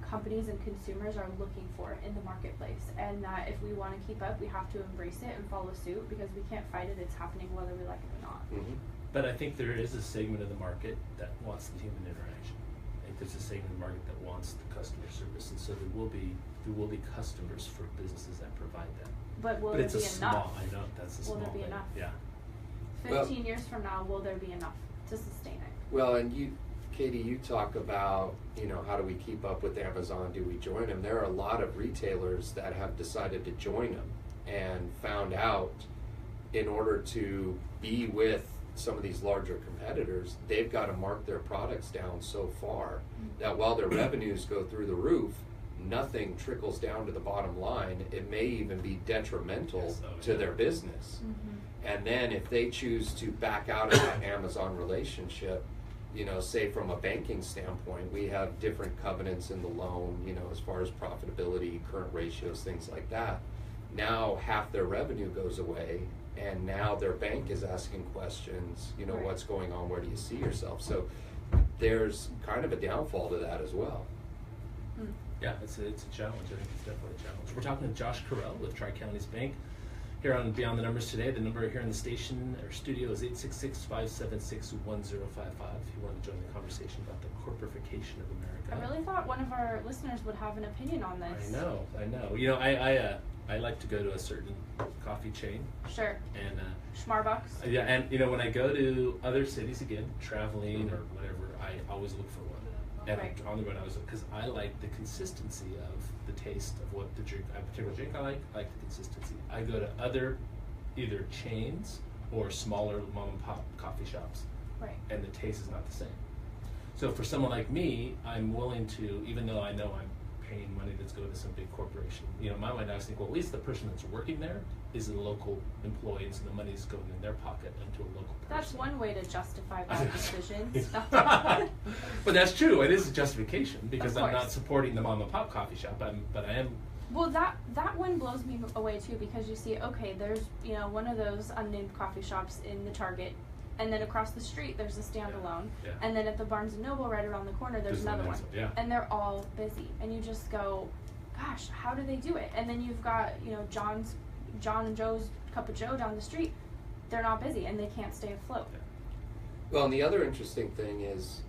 [SPEAKER 1] companies and consumers are looking for in the marketplace, and that if we want to keep up, we have to embrace it and follow suit, because we can't fight it. It's happening whether we like it or not.
[SPEAKER 2] Mm-hmm.
[SPEAKER 3] But I think there is a segment of the market that wants the human interaction. I think there's a segment of the market that wants the customer service, and so there will be customers for businesses that provide that.
[SPEAKER 1] But will
[SPEAKER 3] But
[SPEAKER 1] there
[SPEAKER 3] it's
[SPEAKER 1] be
[SPEAKER 3] a
[SPEAKER 1] enough?
[SPEAKER 3] small. I know that's a small.
[SPEAKER 1] Will there be
[SPEAKER 3] thing.
[SPEAKER 1] enough?
[SPEAKER 3] Yeah.
[SPEAKER 1] 15 years from now, will there be enough to sustain it?
[SPEAKER 2] Well, and Katie, you talk about, how do we keep up with Amazon? Do we join them? There are a lot of retailers that have decided to join them and found out in order to be with some of these larger competitors, they've got to mark their products down so far that while their revenues go through the roof, nothing trickles down to the bottom line. It may even be detrimental to their business.
[SPEAKER 1] Mm-hmm.
[SPEAKER 2] And then if they choose to back out of that Amazon relationship, say from a banking standpoint, we have different covenants in the loan, as far as profitability, current ratios, things like that. Now half their revenue goes away, and now their bank is asking questions,
[SPEAKER 1] Right.
[SPEAKER 2] What's going on, where do you see yourself? So there's kind of a downfall to that as well.
[SPEAKER 3] Yeah, it's a challenge. I think it's definitely a challenge. We're talking to Josh Corell with Tri-Counties Bank here on Beyond the Numbers today. The number here in the station or studio is 866-576-1055 if you want to join the conversation about the corporification of America.
[SPEAKER 1] I really thought one of our listeners would have an opinion on this.
[SPEAKER 3] I know. I like to go to a certain coffee chain.
[SPEAKER 1] Sure.
[SPEAKER 3] And
[SPEAKER 1] Schmarbucks.
[SPEAKER 3] yeah, and when I go to other cities, again, traveling or whatever, I always look for one. And
[SPEAKER 1] Right.
[SPEAKER 3] on the road, because I like the consistency of the taste of what the drink, a particular drink I like the consistency. I go to other either chains or smaller mom and pop coffee shops,
[SPEAKER 1] Right.
[SPEAKER 3] and the taste is not the same. So for someone like me, I'm willing to, even though I know I'm paying money that's going to some big corporation, in my mind I was thinking, well, at least the person that's working there is a local employee, and so the money's going in their pocket into a local person.
[SPEAKER 1] That's one way to justify bad decisions.
[SPEAKER 3] But that's true. It is a justification because
[SPEAKER 1] Of
[SPEAKER 3] I'm not
[SPEAKER 1] course.
[SPEAKER 3] supporting the mom and pop coffee shop. But I am.
[SPEAKER 1] Well, that one blows me away too, because you see, okay, there's one of those unnamed coffee shops in the Target, and then across the street there's a standalone,
[SPEAKER 3] Yeah.
[SPEAKER 1] and then at the Barnes and Noble right around the corner there's another one,
[SPEAKER 3] Yeah.
[SPEAKER 1] and they're all busy, and you just go, gosh, how do they do it? And then you've got John and Joe's Cup of Joe down the street, they're not busy and they can't stay afloat.
[SPEAKER 3] Yeah.
[SPEAKER 2] Well, and the other interesting thing is,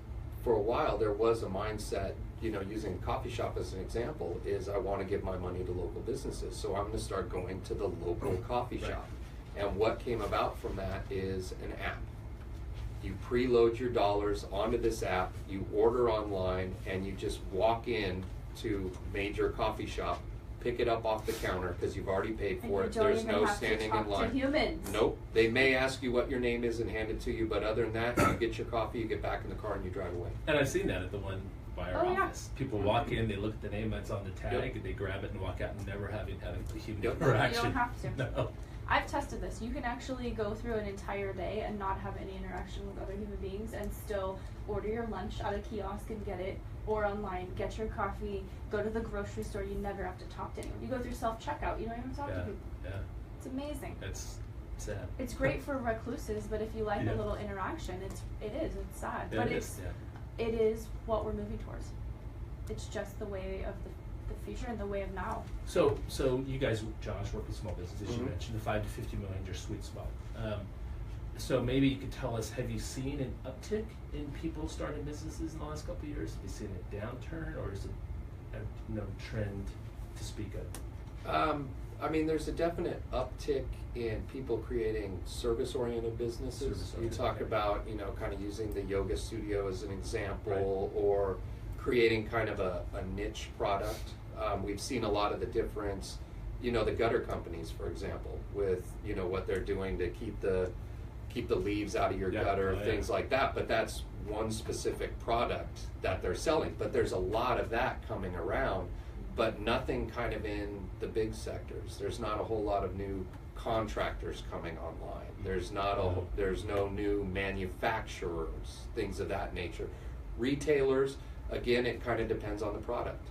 [SPEAKER 2] for a while there was a mindset, using a coffee shop as an example, is I want to give my money to local businesses, so I'm going to start going to the local coffee
[SPEAKER 3] Right.
[SPEAKER 2] shop. And what came about from that is an app. You preload your dollars onto this app, you order online, and you just walk in to major coffee shop, pick it up off the counter because you've already paid
[SPEAKER 1] And
[SPEAKER 2] for
[SPEAKER 1] you
[SPEAKER 2] it.
[SPEAKER 1] don't
[SPEAKER 2] There's
[SPEAKER 1] even
[SPEAKER 2] no
[SPEAKER 1] have
[SPEAKER 2] standing
[SPEAKER 1] to talk
[SPEAKER 2] in line.
[SPEAKER 1] to humans.
[SPEAKER 2] Nope. They may ask you what your name is and hand it to you, but other than that, you get your coffee, you get back in the car, and you drive away.
[SPEAKER 3] And I've seen that at the one by our
[SPEAKER 1] Oh, yeah.
[SPEAKER 3] office. People walk in, they look at the name that's on the tag,
[SPEAKER 2] Yep.
[SPEAKER 3] and they grab it and walk out, and never having had a human
[SPEAKER 2] Yep.
[SPEAKER 3] interaction.
[SPEAKER 1] You don't have to.
[SPEAKER 3] No.
[SPEAKER 1] I've tested this. You can actually go through an entire day and not have any interaction with other human beings and still order your lunch at a kiosk and get it, or online, get your coffee, go to the grocery store, you never have to talk to anyone. You go through self-checkout, you don't even talk to
[SPEAKER 3] Yeah.
[SPEAKER 1] people.
[SPEAKER 3] Yeah.
[SPEAKER 1] It's amazing.
[SPEAKER 3] sad.
[SPEAKER 1] It's great for recluses, but if you like
[SPEAKER 3] Yeah.
[SPEAKER 1] a little interaction, it's sad.
[SPEAKER 3] Yeah,
[SPEAKER 1] But
[SPEAKER 3] it is,
[SPEAKER 1] it is what we're moving towards. It's just the way of the future and the way of now.
[SPEAKER 3] So you guys, Josh, work with small businesses. You
[SPEAKER 2] Mhm.
[SPEAKER 3] mentioned the 5 to 50 million, your sweet spot. So maybe you could tell us: have you seen an uptick in people starting businesses in the last couple of years? Have you seen a downturn, or is it no trend to speak of?
[SPEAKER 2] I mean, there's a definite uptick in people creating service-oriented businesses.
[SPEAKER 3] Service-oriented,
[SPEAKER 2] You talk
[SPEAKER 3] okay.
[SPEAKER 2] about, kind of using the yoga studio as an example, or creating kind of a niche product. We've seen a lot of the difference, the gutter companies, for example, with, what they're doing to keep the leaves out of your
[SPEAKER 3] Yeah.
[SPEAKER 2] gutter,
[SPEAKER 3] Oh, yeah.
[SPEAKER 2] things like that. But that's one specific product that they're selling. But there's a lot of that coming around, but nothing kind of in the big sectors. There's not a whole lot of new contractors coming online. There's no new manufacturers, things of that nature. Retailers, again, it kind of depends on the product.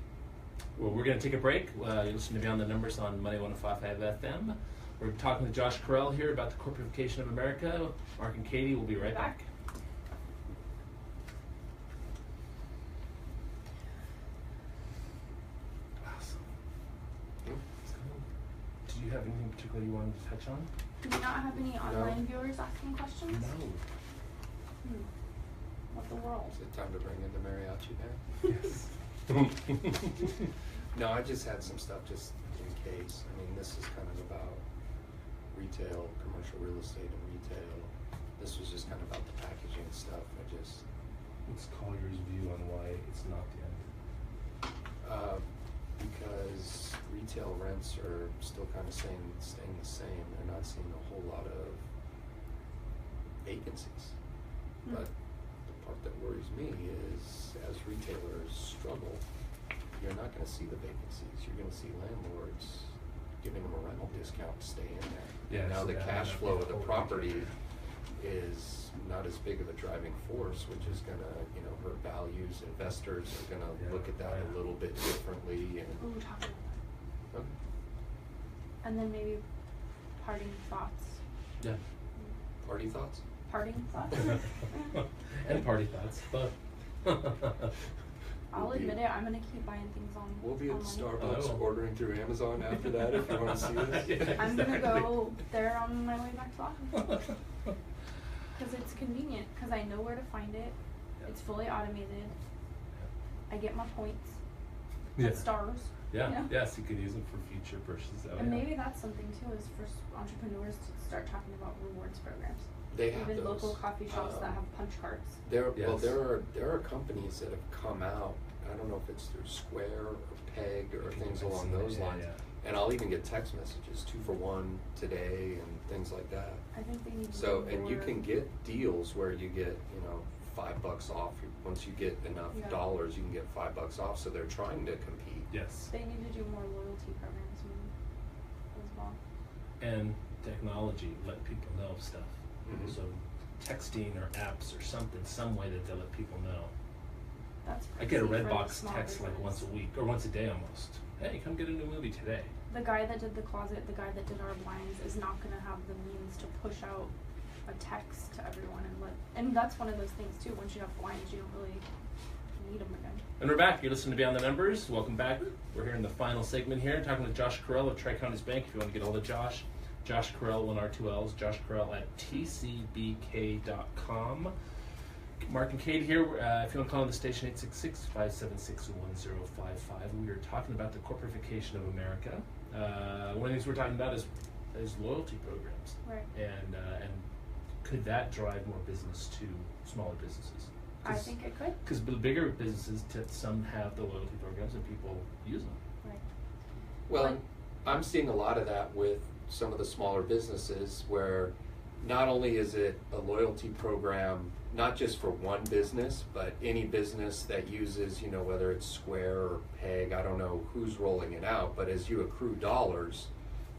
[SPEAKER 3] Well, we're going to take a break. You're listening to Beyond the Numbers on Money 105.5 FM. We're talking with Josh Corell here about the corporatification of America. Mark and Katie will be right back. Awesome. Did you have anything particular you wanted to touch on?
[SPEAKER 1] Do we not have any online viewers asking questions? What the world?
[SPEAKER 2] Is it time to bring in the mariachi band?
[SPEAKER 3] Yes.
[SPEAKER 2] No, I just had some stuff just in case. I mean, this is kind of about retail, commercial real estate and retail. This was just kind of about the packaging stuff.
[SPEAKER 3] What's Collier's view on why it's not the end?
[SPEAKER 2] Because retail rents are still kind of staying the same. They're not seeing a whole lot of vacancies. But the part that worries me is as retailers struggle, you're not going to see the vacancies. You're going to see landlords giving them a rental discount to stay in there.
[SPEAKER 3] Yeah,
[SPEAKER 2] And now
[SPEAKER 3] so
[SPEAKER 2] the
[SPEAKER 3] that
[SPEAKER 2] cash
[SPEAKER 3] might
[SPEAKER 2] flow
[SPEAKER 3] be
[SPEAKER 2] of the
[SPEAKER 3] a whole
[SPEAKER 2] property
[SPEAKER 3] different-
[SPEAKER 2] is not as big of a driving force, which is going to, hurt values. Investors are going to look at that a little bit differently. And
[SPEAKER 1] Ooh, talk about that.
[SPEAKER 2] Okay.
[SPEAKER 1] And then maybe parting thoughts.
[SPEAKER 3] Yeah.
[SPEAKER 2] Party thoughts?
[SPEAKER 1] Parting thoughts?
[SPEAKER 3] And party thoughts, but
[SPEAKER 1] I'll admit it, I'm gonna keep buying things on.
[SPEAKER 2] We'll be at the
[SPEAKER 1] online.
[SPEAKER 2] Starbucks
[SPEAKER 3] Oh.
[SPEAKER 2] ordering through Amazon after that if you want to see us.
[SPEAKER 3] Yeah,
[SPEAKER 1] I'm gonna
[SPEAKER 3] exactly.
[SPEAKER 1] go there on my way back to the office. Cause it's convenient, cause I know where to find it.
[SPEAKER 3] Yeah.
[SPEAKER 1] It's fully automated. I get my points.
[SPEAKER 3] Yeah.
[SPEAKER 1] Stars.
[SPEAKER 3] Yeah.
[SPEAKER 1] you know?
[SPEAKER 3] Yes, you could use it for future purchases. Oh,
[SPEAKER 1] And
[SPEAKER 3] yeah.
[SPEAKER 1] maybe that's something too, is for entrepreneurs to start talking about rewards programs.
[SPEAKER 2] They have
[SPEAKER 1] Even
[SPEAKER 2] those.
[SPEAKER 1] local coffee shops that have punch cards.
[SPEAKER 2] Well,
[SPEAKER 3] Yes.
[SPEAKER 2] there are companies that have come out. I don't know if it's through Square or Peg or
[SPEAKER 3] People
[SPEAKER 2] things
[SPEAKER 3] might
[SPEAKER 2] along
[SPEAKER 3] see that,
[SPEAKER 2] those
[SPEAKER 3] yeah,
[SPEAKER 2] lines.
[SPEAKER 3] yeah.
[SPEAKER 2] And I'll even get text messages, 2 for $1 today and things like that.
[SPEAKER 1] I think they need to
[SPEAKER 2] So,
[SPEAKER 1] do
[SPEAKER 2] and you
[SPEAKER 1] more-
[SPEAKER 2] can get deals where you get, $5 off. Once you get enough
[SPEAKER 1] Yeah.
[SPEAKER 2] dollars, you can get $5 off. So they're trying to compete.
[SPEAKER 3] Yes.
[SPEAKER 1] They need to do more loyalty programs as well.
[SPEAKER 3] And technology let people know stuff.
[SPEAKER 2] Mhm.
[SPEAKER 3] So texting or apps or something, some way that they let people know.
[SPEAKER 1] That's
[SPEAKER 3] I get a
[SPEAKER 1] crazy for the
[SPEAKER 3] Redbox
[SPEAKER 1] small
[SPEAKER 3] text like
[SPEAKER 1] business.
[SPEAKER 3] once a week or once a day almost. Hey, come get a new movie today.
[SPEAKER 1] The guy that did the closet, the guy that did our blinds is not gonna have the means to push out a text to everyone and that's one of those things too, once you have blinds, you don't really need them again.
[SPEAKER 3] And we're back. You're listening to Beyond the Numbers. Welcome back. We're here in the final segment here, talking with Josh Corell of Tri-Counties Bank. If you want to get hold of Josh, Josh Corell, 1R2Ls, Josh Corell at tcbk.com. Mark and Kate here. If you want to call on the station, 866-576-1055. We are talking about the corporatification of America. One of the things we're talking about is loyalty programs.
[SPEAKER 1] Right.
[SPEAKER 3] And could that drive more business to smaller businesses?
[SPEAKER 1] I think it could.
[SPEAKER 3] Because the bigger businesses, some have the loyalty programs and people use them.
[SPEAKER 1] Right.
[SPEAKER 2] Well, I'm seeing a lot of that with some of the smaller businesses where not only is it a loyalty program, not just for one business, but any business that uses, whether it's Square or Peg, I don't know who's rolling it out, but as you accrue dollars,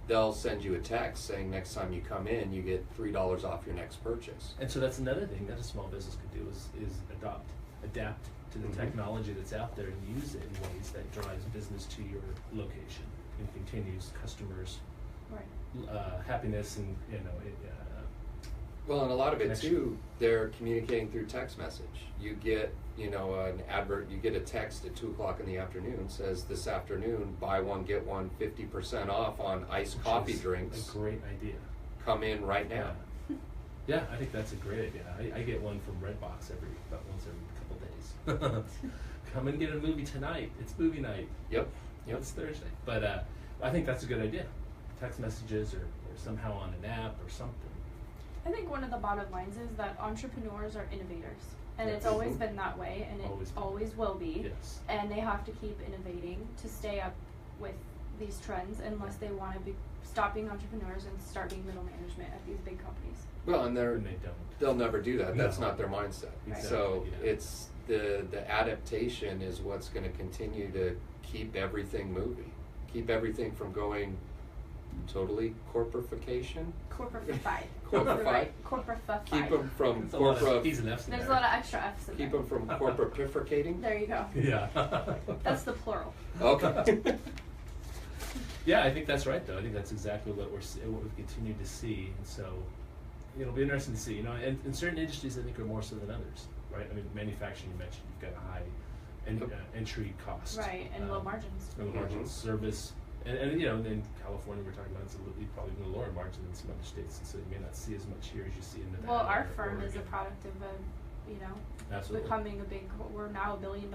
[SPEAKER 2] they'll send you a text saying next time you come in, you get $3 off your next purchase.
[SPEAKER 3] And so that's another thing that a small business could do is adapt to the
[SPEAKER 2] Mhm.
[SPEAKER 3] technology that's out there and use it in ways that drives business to your location and continues customers.
[SPEAKER 1] Right.
[SPEAKER 3] happiness and
[SPEAKER 2] Well, and a lot of it
[SPEAKER 3] connection.
[SPEAKER 2] too, they're communicating through text message. You get, an advert, you get a text at 2:00 in the afternoon, says this afternoon, buy one, get one 50% off on iced
[SPEAKER 3] which
[SPEAKER 2] coffee
[SPEAKER 3] is
[SPEAKER 2] drinks.
[SPEAKER 3] A great idea.
[SPEAKER 2] Come in right now.
[SPEAKER 3] Yeah, I think that's a great idea. I get one from Redbox about once every couple days. Come and get a movie tonight. It's movie night.
[SPEAKER 2] Yep.
[SPEAKER 3] It's Thursday. But I think that's a good idea. Text messages or somehow on an app or something.
[SPEAKER 1] I think one of the bottom lines is that entrepreneurs are innovators. And it's
[SPEAKER 3] Yes.
[SPEAKER 1] always been that way, and it
[SPEAKER 3] Always
[SPEAKER 1] always,
[SPEAKER 3] been.
[SPEAKER 1] will be.
[SPEAKER 3] Yes.
[SPEAKER 1] And they have to keep innovating to stay up with these trends unless they want to stop being entrepreneurs and start being middle management at these big companies.
[SPEAKER 2] Well, and
[SPEAKER 3] And they don't.
[SPEAKER 2] they'll never do that. That's
[SPEAKER 3] No.
[SPEAKER 2] not their mindset.
[SPEAKER 1] Right.
[SPEAKER 2] So
[SPEAKER 3] Exactly, yeah.
[SPEAKER 2] it's the adaptation is what's going to continue to keep everything moving, keep everything from going totally corporification.
[SPEAKER 1] Corporified.
[SPEAKER 2] Corporified.
[SPEAKER 1] Right. Corporified.
[SPEAKER 2] Keep them from
[SPEAKER 3] There's a lot of
[SPEAKER 2] corporate.
[SPEAKER 3] T's and F's in
[SPEAKER 1] There's a
[SPEAKER 3] there.
[SPEAKER 1] lot of extra F's in
[SPEAKER 2] Keep
[SPEAKER 1] there.
[SPEAKER 2] them from corporatificating.
[SPEAKER 1] There you go.
[SPEAKER 3] Yeah.
[SPEAKER 1] That's the plural.
[SPEAKER 2] Okay.
[SPEAKER 3] Yeah, I think that's right, though. I think that's exactly what what we've continued to see, and so it'll be interesting to see. And in certain industries, I think are more so than others, right? I mean, manufacturing, you mentioned, you've got a high entry cost,
[SPEAKER 1] Right, and low margins.
[SPEAKER 3] low margins,
[SPEAKER 2] Mhm.
[SPEAKER 3] service, and in California, we're talking about it's probably going to lower margin than some other states, and so you may not see as much here as you see in Nevada.
[SPEAKER 1] Well, our
[SPEAKER 3] or
[SPEAKER 1] firm is a
[SPEAKER 3] Oregon.
[SPEAKER 1] product of
[SPEAKER 3] Absolutely.
[SPEAKER 1] becoming we're now $1 billion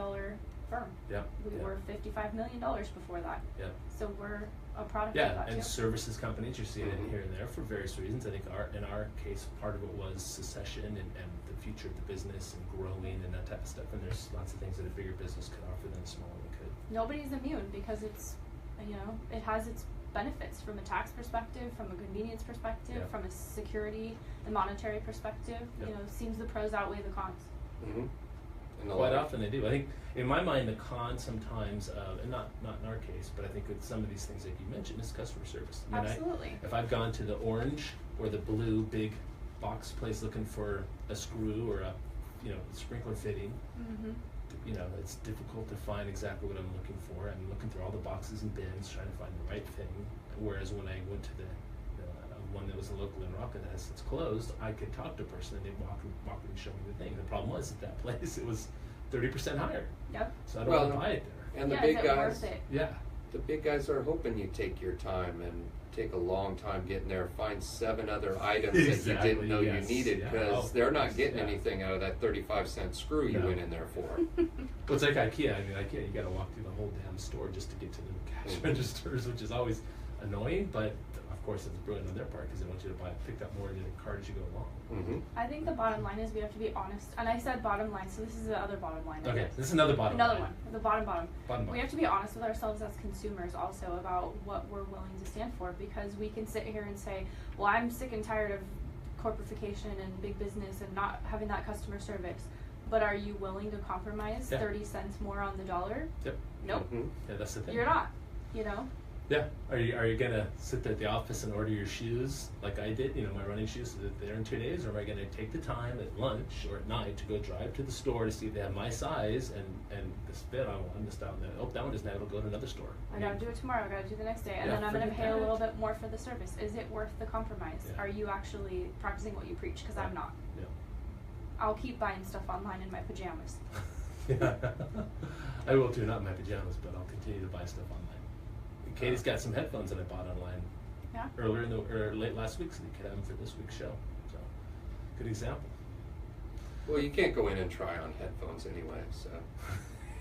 [SPEAKER 1] firm.
[SPEAKER 3] Yeah.
[SPEAKER 1] We
[SPEAKER 3] yeah.
[SPEAKER 1] were $55 million before that.
[SPEAKER 3] Yeah.
[SPEAKER 1] So we're a product of
[SPEAKER 3] Yeah,
[SPEAKER 1] that
[SPEAKER 3] and
[SPEAKER 1] too.
[SPEAKER 3] services companies, you're seeing
[SPEAKER 2] Mhm.
[SPEAKER 3] it here and there for various reasons. I think in our case, part of it was secession and the future of the business and growing and that type of stuff. And there's lots of things that a bigger business could offer than a small one could.
[SPEAKER 1] Nobody's immune because it's, it has its benefits from a tax perspective, from a convenience perspective,
[SPEAKER 3] Yeah.
[SPEAKER 1] from a security and monetary perspective.
[SPEAKER 3] Yeah.
[SPEAKER 1] Seems the pros outweigh the cons.
[SPEAKER 2] Mm-hmm.
[SPEAKER 3] Quite often they do. I think, in my mind, the con sometimes, and not in our case, but I think with some of these things that you mentioned, is customer service. I mean,
[SPEAKER 1] Absolutely.
[SPEAKER 3] if I've gone to the orange or the blue big box place looking for a screw or a sprinkler fitting,
[SPEAKER 1] Mm-hmm.
[SPEAKER 3] it's difficult to find exactly what I'm looking for. I'm looking through all the boxes and bins trying to find the right thing. Whereas when I went to the one that was local in Rockland that it's closed, I could talk to a person and they'd walk and show me the thing. The problem was at that place it was 30% higher.
[SPEAKER 1] Yep.
[SPEAKER 3] So I don't want to buy it there.
[SPEAKER 2] And the
[SPEAKER 1] Yeah,
[SPEAKER 2] big
[SPEAKER 1] is it
[SPEAKER 2] guys,
[SPEAKER 1] worth it?
[SPEAKER 3] Yeah.
[SPEAKER 2] the big guys are hoping you take your time and take a long time getting there, find 7 other items that
[SPEAKER 3] Exactly,
[SPEAKER 2] you didn't know
[SPEAKER 3] yes,
[SPEAKER 2] you needed
[SPEAKER 3] yeah.
[SPEAKER 2] because
[SPEAKER 3] Oh,
[SPEAKER 2] they're not
[SPEAKER 3] yes,
[SPEAKER 2] getting
[SPEAKER 3] yeah.
[SPEAKER 2] anything out of that 35-cent screw you
[SPEAKER 3] No.
[SPEAKER 2] went in there for.
[SPEAKER 3] Well, it's like IKEA. I mean, IKEA, you got to walk through the whole damn store just to get to the cash
[SPEAKER 2] Mhm.
[SPEAKER 3] registers, which is always annoying, but of course it's brilliant on their part because they want you to pick up more in the cart as you go along.
[SPEAKER 2] Mm-hmm.
[SPEAKER 1] I think the bottom line is we have to be honest. And I said bottom line, so this is the other bottom line.
[SPEAKER 3] Okay, this is another bottom
[SPEAKER 1] Another
[SPEAKER 3] line.
[SPEAKER 1] one. The bottom.
[SPEAKER 3] Bottom
[SPEAKER 1] We
[SPEAKER 3] line.
[SPEAKER 1] have to be honest with ourselves as consumers also about what we're willing to stand for, because we can sit here and say, well, I'm sick and tired of corporification and big business and not having that customer service. But are you willing to compromise
[SPEAKER 3] Yeah.
[SPEAKER 1] 30 cents more on the dollar?
[SPEAKER 3] Yep.
[SPEAKER 1] Nope.
[SPEAKER 2] Mm-hmm.
[SPEAKER 3] Yeah, that's the thing.
[SPEAKER 1] You're not.
[SPEAKER 3] Yeah. Are you gonna sit there at the office and order your shoes like I did? My running shoes there in 2 days, or am I gonna take the time at lunch or at night to go drive to the store to see if they have my size and this fit I want? Missed out on that. Oh, that one doesn't have. It'll go to another store.
[SPEAKER 1] I gotta do it tomorrow, I gotta do it the next day, and
[SPEAKER 3] Yeah,
[SPEAKER 1] then I'm gonna
[SPEAKER 3] forget
[SPEAKER 1] pay a
[SPEAKER 3] that.
[SPEAKER 1] little bit more for the service. Is it worth the compromise?
[SPEAKER 3] Yeah.
[SPEAKER 1] Are you actually practicing what you preach? Because I'm not.
[SPEAKER 3] Yeah.
[SPEAKER 1] I'll keep buying stuff online in my pajamas.
[SPEAKER 3] Yeah. I will too, not in my pajamas, but I'll continue to buy stuff online. Katie's got some headphones that I bought online
[SPEAKER 1] Yeah.
[SPEAKER 3] earlier or late last week, so you could have them for this week's show. So, good example.
[SPEAKER 2] Well, you can't go in and try on headphones anyway, so.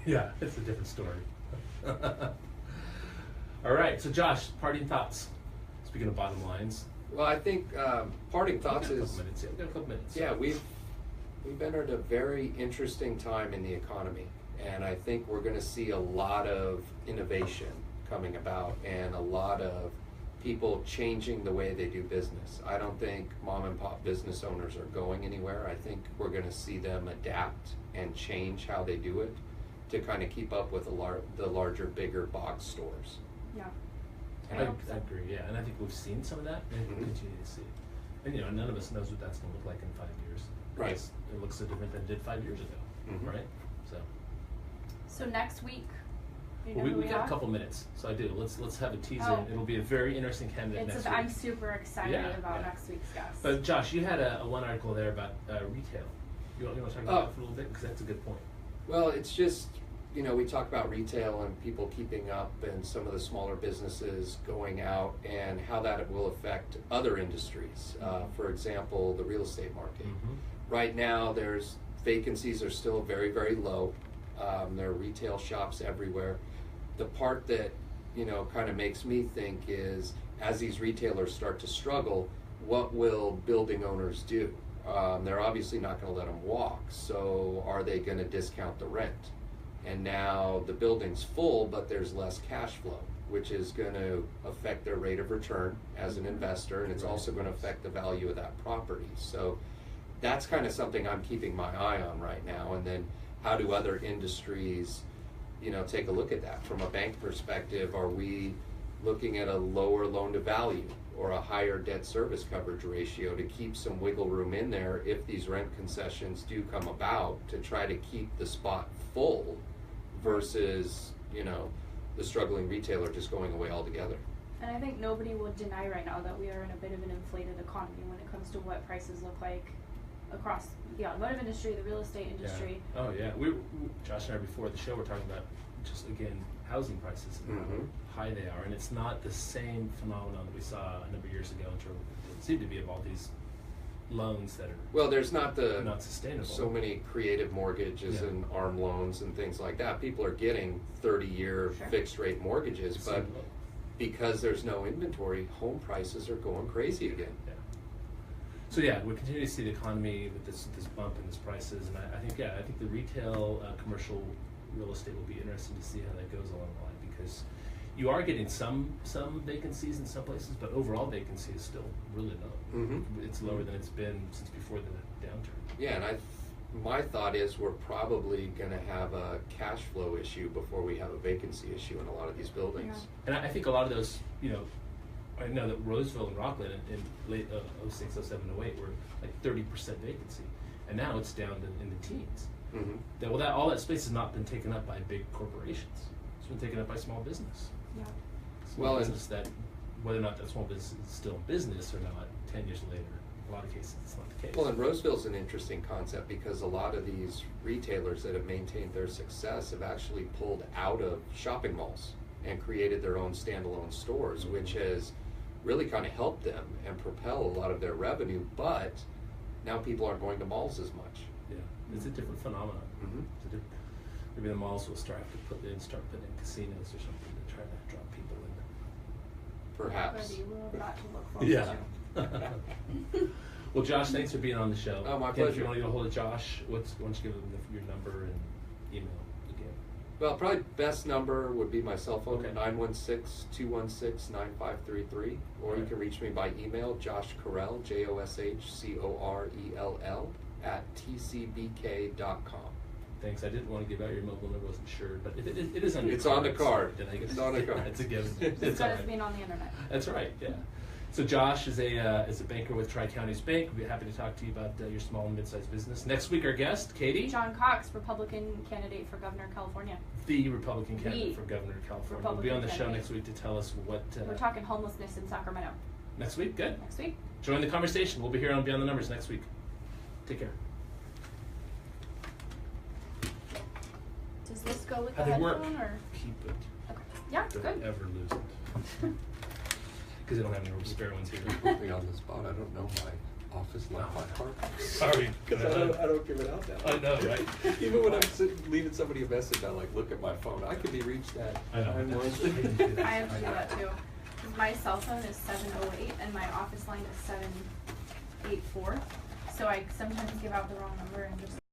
[SPEAKER 3] Yeah, it's a different story. All right, so Josh, parting thoughts. Speaking of bottom lines,
[SPEAKER 2] Well, I think parting
[SPEAKER 3] we've
[SPEAKER 2] thoughts
[SPEAKER 3] got a
[SPEAKER 2] is,
[SPEAKER 3] couple minutes. Yeah, we've got a couple minutes.
[SPEAKER 2] yeah, we've entered a very interesting time in the economy, and I think we're going to see a lot of innovation coming about and a lot of people changing the way they do business. I don't think mom and pop business owners are going anywhere. I think we're going to see them adapt and change how they do it to kind of keep up with the larger, bigger box stores.
[SPEAKER 1] Yeah.
[SPEAKER 3] I agree, yeah, and I think we've seen some of that, and we'll
[SPEAKER 2] Mhm.
[SPEAKER 3] continue to see it. And none of us knows what that's going to look like in 5 years.
[SPEAKER 2] Right.
[SPEAKER 3] Because it looks so different than it did 5 years ago,
[SPEAKER 2] Mhm.
[SPEAKER 3] right? So,
[SPEAKER 1] So next week, You know
[SPEAKER 3] Well,
[SPEAKER 1] who
[SPEAKER 3] we got
[SPEAKER 1] have?
[SPEAKER 3] a couple minutes, so I do. Let's have a teaser.
[SPEAKER 1] Oh.
[SPEAKER 3] It'll be a very interesting candidate next week.
[SPEAKER 1] I'm super excited
[SPEAKER 3] Yeah,
[SPEAKER 1] about
[SPEAKER 3] yeah.
[SPEAKER 1] next week's guest.
[SPEAKER 3] But Josh, you had a one article there about retail. You want to talk about that for a little bit, because that's a good point.
[SPEAKER 2] Well, it's just, you know, we talk about retail and people keeping up and some of the smaller businesses going out and how that will affect other industries. For example, the real estate market.
[SPEAKER 3] Mm-hmm.
[SPEAKER 2] Right now, vacancies are still very, very low. There are retail shops everywhere. The part that, you know, kind of makes me think is, as these retailers start to struggle, what will building owners do? They're obviously not going to let them walk, so are they going to discount the rent? And now the building's full, but there's less cash flow, which is going to affect their rate of return as an investor, and it's also going to affect the value of that property. So that's kind of something I'm keeping my eye on right now. And then how do other industries, you know, take a look at that? From a bank perspective, are we looking at a lower loan to value or a higher debt service coverage ratio to keep some wiggle room in there if these rent concessions do come about, to try to keep the spot full versus, you know, the struggling retailer just going away altogether?
[SPEAKER 1] And I think nobody will deny right now that we are in a bit of an inflated economy when it comes to what prices look like across the automotive industry, the real estate industry.
[SPEAKER 3] Yeah. Oh yeah, Josh and I before the show were talking about just again housing prices and how high they are, and it's not the same phenomenon that we saw a number of years ago in terms of, it seemed to be of all these loans that are
[SPEAKER 2] There's not
[SPEAKER 3] sustainable.
[SPEAKER 2] So many creative mortgages and ARM loans and things like that. People are getting 30-year fixed rate mortgages, but because there's no inventory, home prices are going crazy again.
[SPEAKER 3] Yeah. So yeah, we continue to see the economy with this bump in these prices, and I think the retail, commercial real estate will be interesting to see how that goes along the line, because you are getting some vacancies in some places, but overall vacancy is still really low.
[SPEAKER 2] Mm-hmm.
[SPEAKER 3] It's lower than it's been since before the downturn.
[SPEAKER 2] Yeah, and my thought is we're probably going to have a cash flow issue before we have a vacancy issue in a lot of these buildings.
[SPEAKER 3] Yeah. And I think a lot of those, you know, I know that Roseville and Rockland in late 06, 07, 08 were like 30% vacancy, and now it's down in the teens. Mm-hmm. All that space has not been taken up by big corporations. It's been taken up by small business.
[SPEAKER 1] Yeah.
[SPEAKER 3] Small business that, whether or not that small business is still in business or not, 10 years later, in a lot of cases it's not the case.
[SPEAKER 2] Well, and Roseville's an interesting concept because a lot of these retailers that have maintained their success have actually pulled out of shopping malls and created their own standalone stores, which has really kind of helped them and propel a lot of their revenue, but now people aren't going to malls as much.
[SPEAKER 3] Yeah, it's a different phenomenon. Mm-hmm. Maybe the malls will start putting in casinos or something to try to draw people in.
[SPEAKER 2] Perhaps.
[SPEAKER 1] We'll have that to look forward to.
[SPEAKER 3] Well, Josh, thanks for being on the show.
[SPEAKER 2] Oh, my
[SPEAKER 3] Again,
[SPEAKER 2] pleasure.
[SPEAKER 3] If you want to get a hold of Josh, why don't you give him your number and email again?
[SPEAKER 2] Well, probably best number would be my cell phone,
[SPEAKER 3] Okay.
[SPEAKER 2] 916-216-9533, or you can reach me by email, Josh Corell, JoshCorell, @tcbk.com.
[SPEAKER 3] Thanks. I didn't want to give out your mobile number, wasn't sure, but it is on your
[SPEAKER 2] It's
[SPEAKER 3] card.
[SPEAKER 2] on the card.
[SPEAKER 3] So,
[SPEAKER 2] It's on the card.
[SPEAKER 3] It's a given.
[SPEAKER 1] It's
[SPEAKER 3] It's
[SPEAKER 1] good
[SPEAKER 3] all
[SPEAKER 1] as
[SPEAKER 3] right.
[SPEAKER 1] being on the internet.
[SPEAKER 3] That's right, yeah. So Josh is a banker with Tri-Counties Bank. We'd be happy to talk to you about your small and mid-sized business. Next week, our guest, Katie.
[SPEAKER 1] John Cox, Republican candidate for governor of California.
[SPEAKER 3] The Republican candidate for governor of California. We'll be on the show next week to tell us what...
[SPEAKER 1] We're talking homelessness in Sacramento.
[SPEAKER 3] Next week? Good.
[SPEAKER 1] Next week.
[SPEAKER 3] Join the conversation. We'll be here on Beyond the Numbers next week. Take care.
[SPEAKER 1] Does this go with
[SPEAKER 3] How
[SPEAKER 1] the
[SPEAKER 3] they work?
[SPEAKER 1] headphone or?
[SPEAKER 3] Keep it.
[SPEAKER 1] Okay. Yeah,
[SPEAKER 3] Don't
[SPEAKER 1] good.
[SPEAKER 3] ever lose it. Because they don't have any spare ones here.
[SPEAKER 5] Put me on the spot. I don't know my office like my heart.
[SPEAKER 3] Sorry.
[SPEAKER 5] Because I don't give it out that
[SPEAKER 3] I
[SPEAKER 5] way.
[SPEAKER 3] know, right?
[SPEAKER 5] Even when I'm leaving somebody a message, I like look at my phone. I can be reached at
[SPEAKER 3] I know.
[SPEAKER 5] 916.
[SPEAKER 1] I have to do that too. 'Cause my cell phone is 708 and my office line is 784. So I sometimes give out the wrong number and just